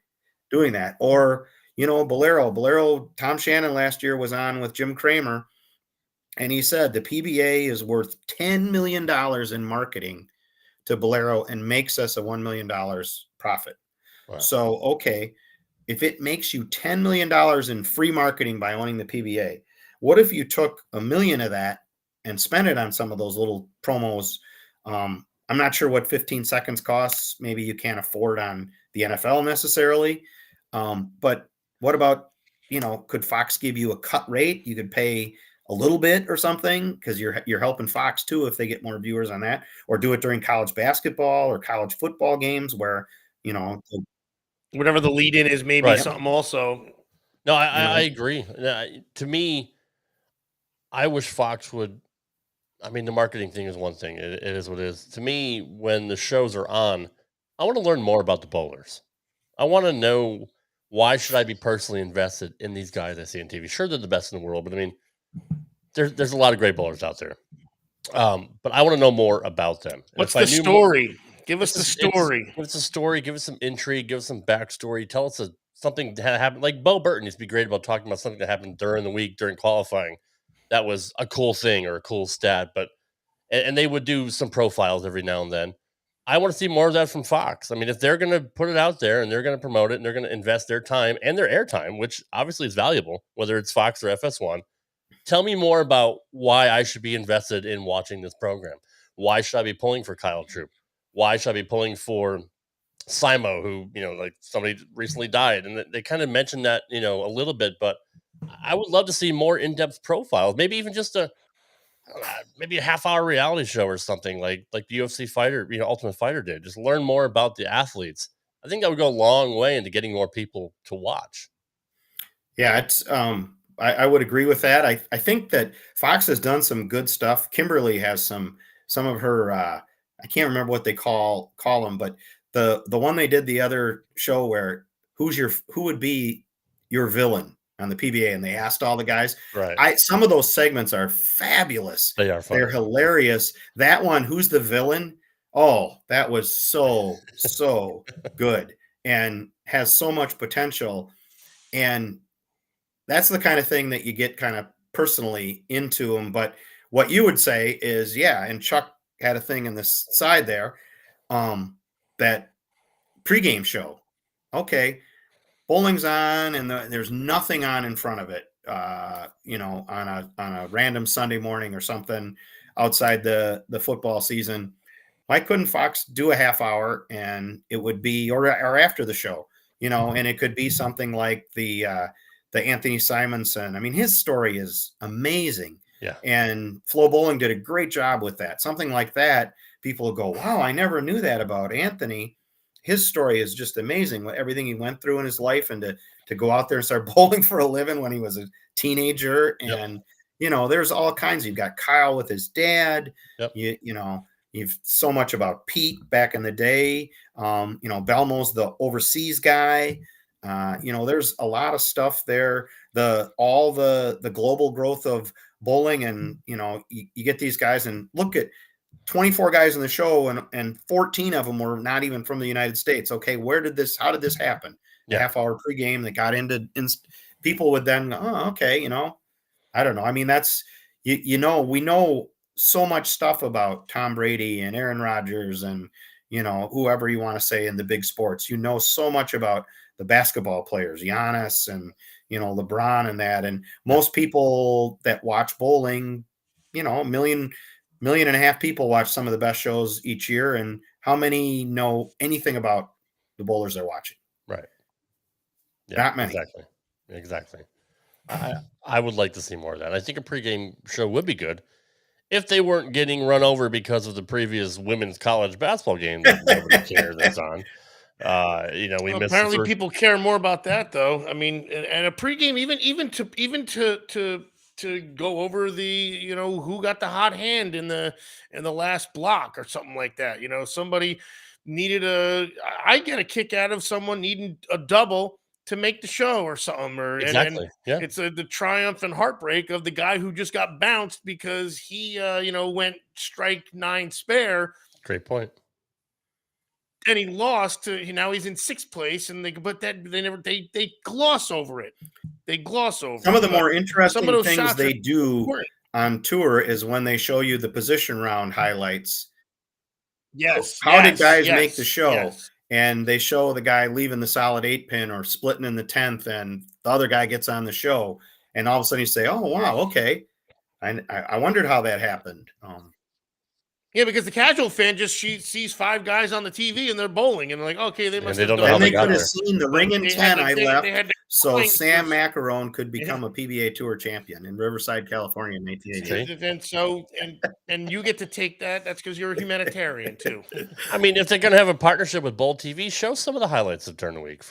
doing that. Or Bolero. Tom Shannon last year was on with Jim Cramer, and he said the PBA is worth $10 million in marketing to Bolero and makes us a $1 million profit. Wow. So, okay, if it makes you $10 million in free marketing by owning the PBA, what if you took $1 million of that and spent it on some of those little promos? I'm not sure what 15 seconds costs. Maybe you can't afford on the NFL necessarily. But what about, could Fox give you a cut rate? You could pay a little bit or something because you're helping Fox too if they get more viewers on that, or do it during college basketball or college football games where, whatever the lead in is, maybe Right. something also. No, I agree. To me, I wish Fox would. I mean, the marketing thing is one thing. It is what it is. To me, when the shows are on, I want to learn more about the bowlers. I want to know why should I be personally invested in these guys I see on TV. Sure, they're the best in the world, but I mean, there's a lot of great bowlers out there. But I want to know more about them. And What's if I the knew more- story? Give us the story. Give us a story. Give us some intrigue. Give us some backstory. Tell us something that happened. Like Bo Burton used to be great about talking about something that happened during the week during qualifying. That was a cool thing or a cool stat. But and they would do some profiles every now and then. I want to see more of that from Fox. I mean, if they're going to put it out there and they're going to promote it and they're going to invest their time and their airtime, which obviously is valuable, whether it's Fox or FS1, tell me more about why I should be invested in watching this program. Why should I be pulling for Kyle Troop? Why should I be pulling for Simo, who, like somebody recently died? And they kind of mentioned that, a little bit, but I would love to see more in-depth profiles, maybe even just maybe a half-hour reality show or something like the UFC fighter, Ultimate Fighter did. Just learn more about the athletes. I think that would go a long way into getting more people to watch. Yeah, it's I would agree with that. I think that Fox has done some good stuff. Kimberly has some of her I can't remember what they call them, but the one they did the other show where who would be your villain on the PBA, and they asked all the guys. Right. Some of those segments are fabulous. They are fun. They're hilarious. That one, who's the villain? Oh, that was so good and has so much potential. And that's the kind of thing that you get kind of personally into them. But what you would say is, yeah, and Chuck had a thing in this side there, that pregame show. Okay, bowling's on, and there's nothing on in front of it. On a random Sunday morning or something outside the football season. Why couldn't Fox do a half hour and it would be or after the show, and it could be something like the Anthony Simonson. I mean, his story is amazing. Yeah. And Flo Bowling did a great job with that. Something like that, people will go, wow, I never knew that about Anthony. His story is just amazing. Everything he went through in his life, and to go out there and start bowling for a living when he was a teenager. And, there's all kinds. You've got Kyle with his dad. Yep. You've so much about Pete back in the day. Belmo's the overseas guy. There's a lot of stuff there. All the global growth of bowling, and you get these guys, and look at 24 guys in the show, and 14 of them were not even from the United States. Okay, how did this happen? Yeah. A half hour pregame that got into people would then, oh, okay, I don't know. I mean, that's we know so much stuff about Tom Brady and Aaron Rodgers and, whoever you want to say in the big sports. You know so much about the basketball players, Giannis and, LeBron and that. And most people that watch bowling, a million and a half people watch some of the best shows each year. And how many know anything about the bowlers they're watching? Right. Yeah, Not many. Exactly. I would like to see more of that. I think a pregame show would be good if they weren't getting run over because of the previous women's college basketball game that nobody cares that's on. We missed apparently people care more about that though. I mean, and a pregame, even to go over the who got the hot hand in the last block or something like that. Somebody needed I get a kick out of someone needing a double to make the show or something, exactly. Yeah, it's the triumph and heartbreak of the guy who just got bounced because he went strike 9 spare. Great point. And he lost to now he's in 6th place, and they gloss over it. They gloss over some of the it. more interesting things they do on tour is when they show you the position round highlights. Yes. How did guys make the show? Yes. And they show the guy leaving the solid 8 pin or splitting in the 10th, and the other guy gets on the show, and all of a sudden you say, "Oh wow, okay." I wondered how that happened. Yeah, because the casual fan just sees 5 guys on the TV and they're bowling, and they're like, okay, they must. They don't know how they got could have there. seen the ring in 10 I left, so Sam Macarone could become a PBA Tour champion in Riverside, California in 1988. And you get to take that. That's because you're a humanitarian too. I mean, if they're going to have a partnership with Bowl TV, show some of the highlights of during the week.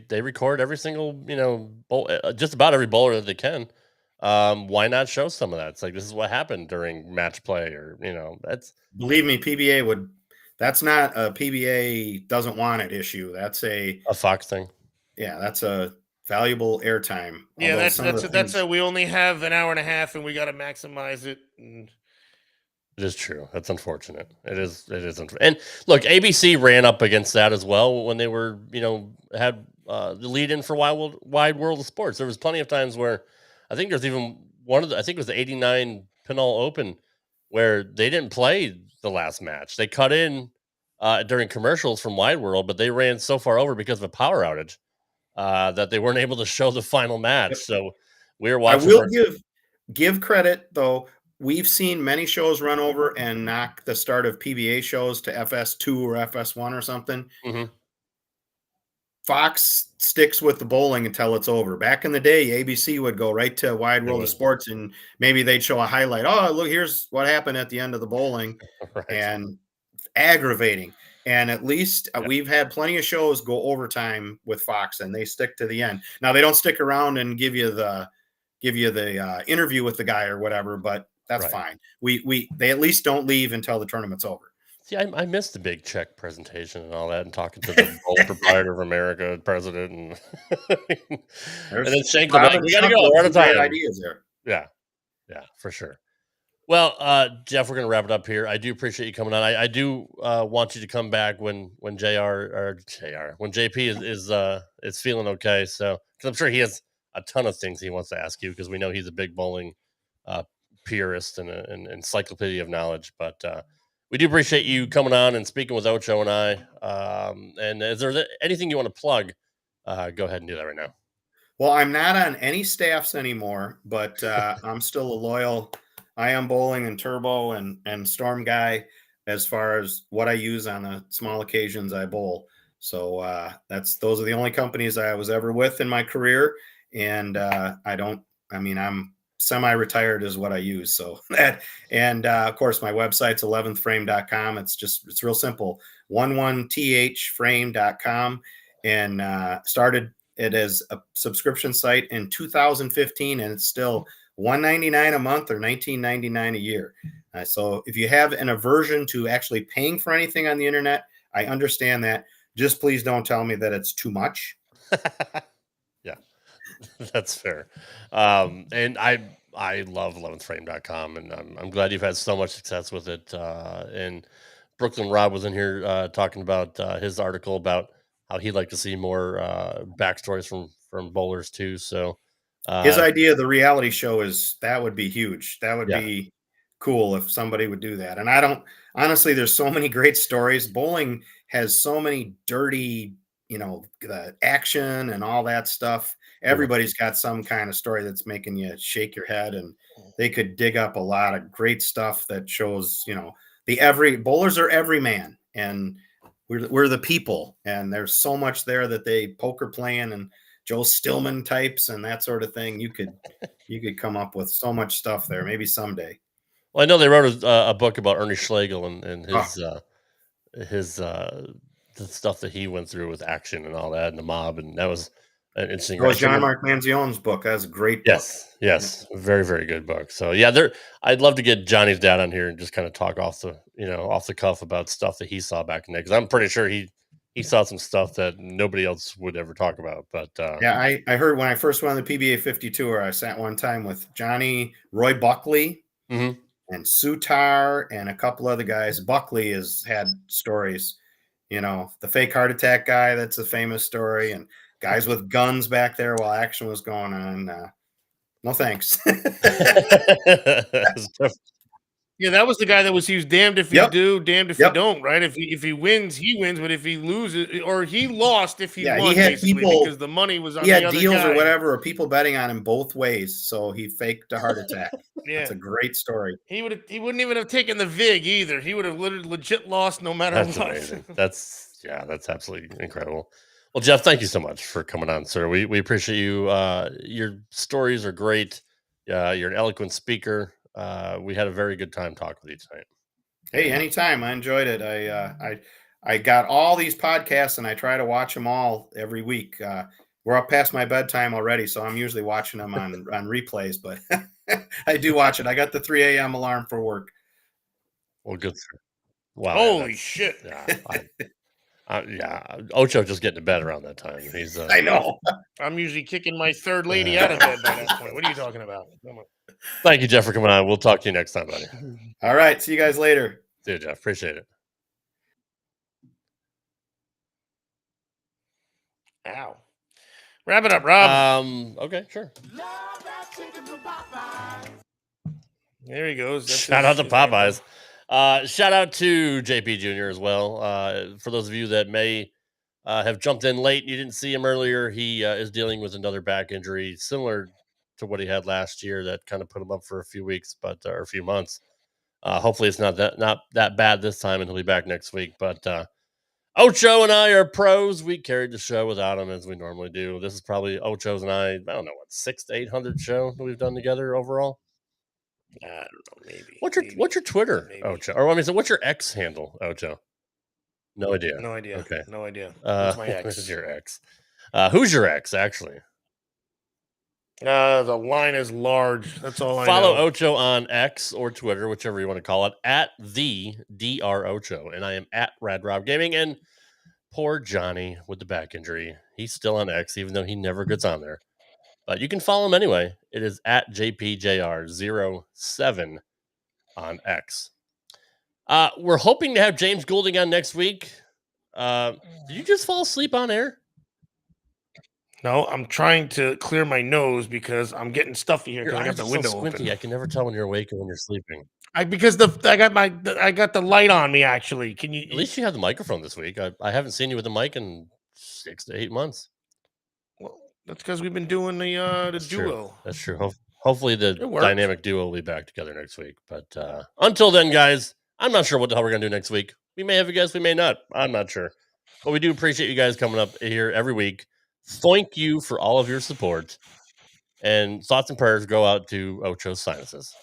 They record every single bowl, just about every bowler that they can. Why not show some of that? It's like, this is what happened during match play, or that's. Believe me, PBA would. That's not a PBA doesn't want it issue. That's a Fox thing. Yeah, that's a valuable airtime. Yeah, that's we only have an hour and a half, and we got to maximize it. It is true. That's unfortunate. It is. And look, ABC ran up against that as well when they were, had the lead in for Wide World of Sports. There was plenty of times where I think there's even I think it was the 89 Pinole Open where they didn't play the last match. They cut in during commercials from Wide World, but they ran so far over because of a power outage that they weren't able to show the final match. So we were watching. I will give credit though. We've seen many shows run over and knock the start of PBA shows to FS2 or FS1 or something. Mm-hmm. Fox sticks with the bowling until it's over. Back in the day, ABC would go right to Wide World of Sports, and maybe they'd show a highlight. Oh, look, here's what happened at the end of the bowling. Right. And aggravating. And at least we've had plenty of shows go overtime with Fox, and they stick to the end. Now, they don't stick around and give you the interview with the guy or whatever, but that's fine. They at least don't leave until the tournament's over. See, I missed the big check presentation and all that, and talking to the Bowl Proprietor of America president, and then Shank, like, we gotta go. We're out of time. Ideas there. Yeah, for sure. Well, Jeff, we're gonna wrap it up here. I do appreciate you coming on. I do want you to come back when when JP is feeling okay. So, because I'm sure he has a ton of things he wants to ask you, because we know he's a big bowling purist and an encyclopedia of knowledge, but. We do appreciate you coming on and speaking with Ocho and I. And is there anything you want to plug? Go ahead and do that right now. Well, I'm not on any staffs anymore, but I'm still a loyal Ion Bowling and Turbo and Storm guy as far as what I use on the small occasions I bowl. So those are the only companies I was ever with in my career. And I'm semi-retired is what I use. So that, and of course my website's 11thframe.com. It's real simple. 11thframe.com, and started it as a subscription site in 2015, and it's still $199 a month or $19.99 a year. So if you have an aversion to actually paying for anything on the internet, I understand that. Just please don't tell me that it's too much. Yeah, that's fair. And I love 11thframe.com, and I'm glad you've had so much success with it. And Brooklyn Rob was in here talking about his article about how he'd like to see more backstories from bowlers too. So his idea of the reality show that would be huge. That would be cool if somebody would do that. And I don't honestly, there's so many great stories. Bowling has so many dirty, the action and all that stuff. Everybody's got some kind of story that's making you shake your head, and they could dig up a lot of great stuff that shows, the bowlers are every man, and we're the people, and there's so much there that they poker playing and Joe Stillman types and that sort of thing. You could come up with so much stuff there. Maybe someday. Well, I know they wrote a book about Ernie Schlegel and his the stuff that he went through with action and all that and the mob, and that was an interesting. It was John Mark Manzione's book. That was a great book. Yes, very, very good book. So yeah, I'd love to get Johnny's dad on here and just kind of talk off the cuff about stuff that he saw back in there, because I'm pretty sure he saw some stuff that nobody else would ever talk about. But yeah, I heard when I first went on the PBA 50 tour, I sat one time with Johnny, Roy Buckley, and Sutar, and a couple other guys. Buckley has had stories, the fake heart attack guy. That's a famous story, and guys with guns back there while action was going on. No thanks. Yeah, that was the guy that was damned if you do, damned if you don't, right? If he wins, he wins, but if he loses, or he lost if he won, he had people because the money was on the other deals guy. or whatever, or people betting on him both ways, so he faked a heart attack. Yeah, that's a great story. He wouldn't even have taken the vig either. He would have legit lost no matter That's what. amazing. That's absolutely incredible. Well, Jeff, thank you so much for coming on, sir. We appreciate you. Your stories are great. You're an eloquent speaker. We had a very good time talking with you tonight. Hey, anytime. I enjoyed it. I got all these podcasts, and I try to watch them all every week. We're up past my bedtime already, so I'm usually watching them on replays, but I do watch it. I got the 3 a.m. alarm for work. Well, good, sir. Wow. Holy shit. Yeah, Ocho just getting to bed around that time. He's I know. I'm usually kicking my third lady out of bed by that point. What are you talking about? Thank you, Jeff, for coming on. We'll talk to you next time, buddy. All right. See you guys later. See you, Jeff. Appreciate it. Ow. Wrap it up, Rob. Okay, sure. There he goes. Shout out to Popeyes. Shout out to JP Jr. as well. For those of you that may have jumped in late, you didn't see him earlier. He is dealing with another back injury similar to what he had last year that kind of put him up for a few weeks, or a few months. Hopefully it's not that bad this time, and he'll be back next week. But Ocho and I are pros. We carried the show without him, as we normally do. This is probably Ocho's and I don't know, 600 to 800 show that we've done together overall. I don't know, maybe. What's your Twitter, maybe. Ocho? Or what's your X handle, Ocho? No idea. No idea. Okay. No idea. What's my ex? This is your ex. Who's your ex, actually? The line is large. That's all I know. Follow Ocho on X or Twitter, whichever you want to call it, at the Dr. Ocho. And I am at Rad Rob Gaming. And poor Johnny with the back injury. He's still on X, even though he never gets on there. But you can follow him anyway. It is at JPJR07 on X. We're hoping to have James Goulding on next week. Did you just fall asleep on air? No, I'm trying to clear my nose because I'm getting stuffy here because I got the window open. I can never tell when you're awake and when you're sleeping. I got the light on me. Actually, can you? At least you have the microphone this week. I haven't seen you with the mic in 6 to 8 months. Well, that's because we've been doing the duo. That's true. Hopefully the dynamic duo will be back together next week. But until then, guys, I'm not sure what the hell we're gonna do next week. We may have a guest, we may not. I'm not sure. But we do appreciate you guys coming up here every week. Thank you for all of your support. And thoughts and prayers go out to Ocho's sinuses.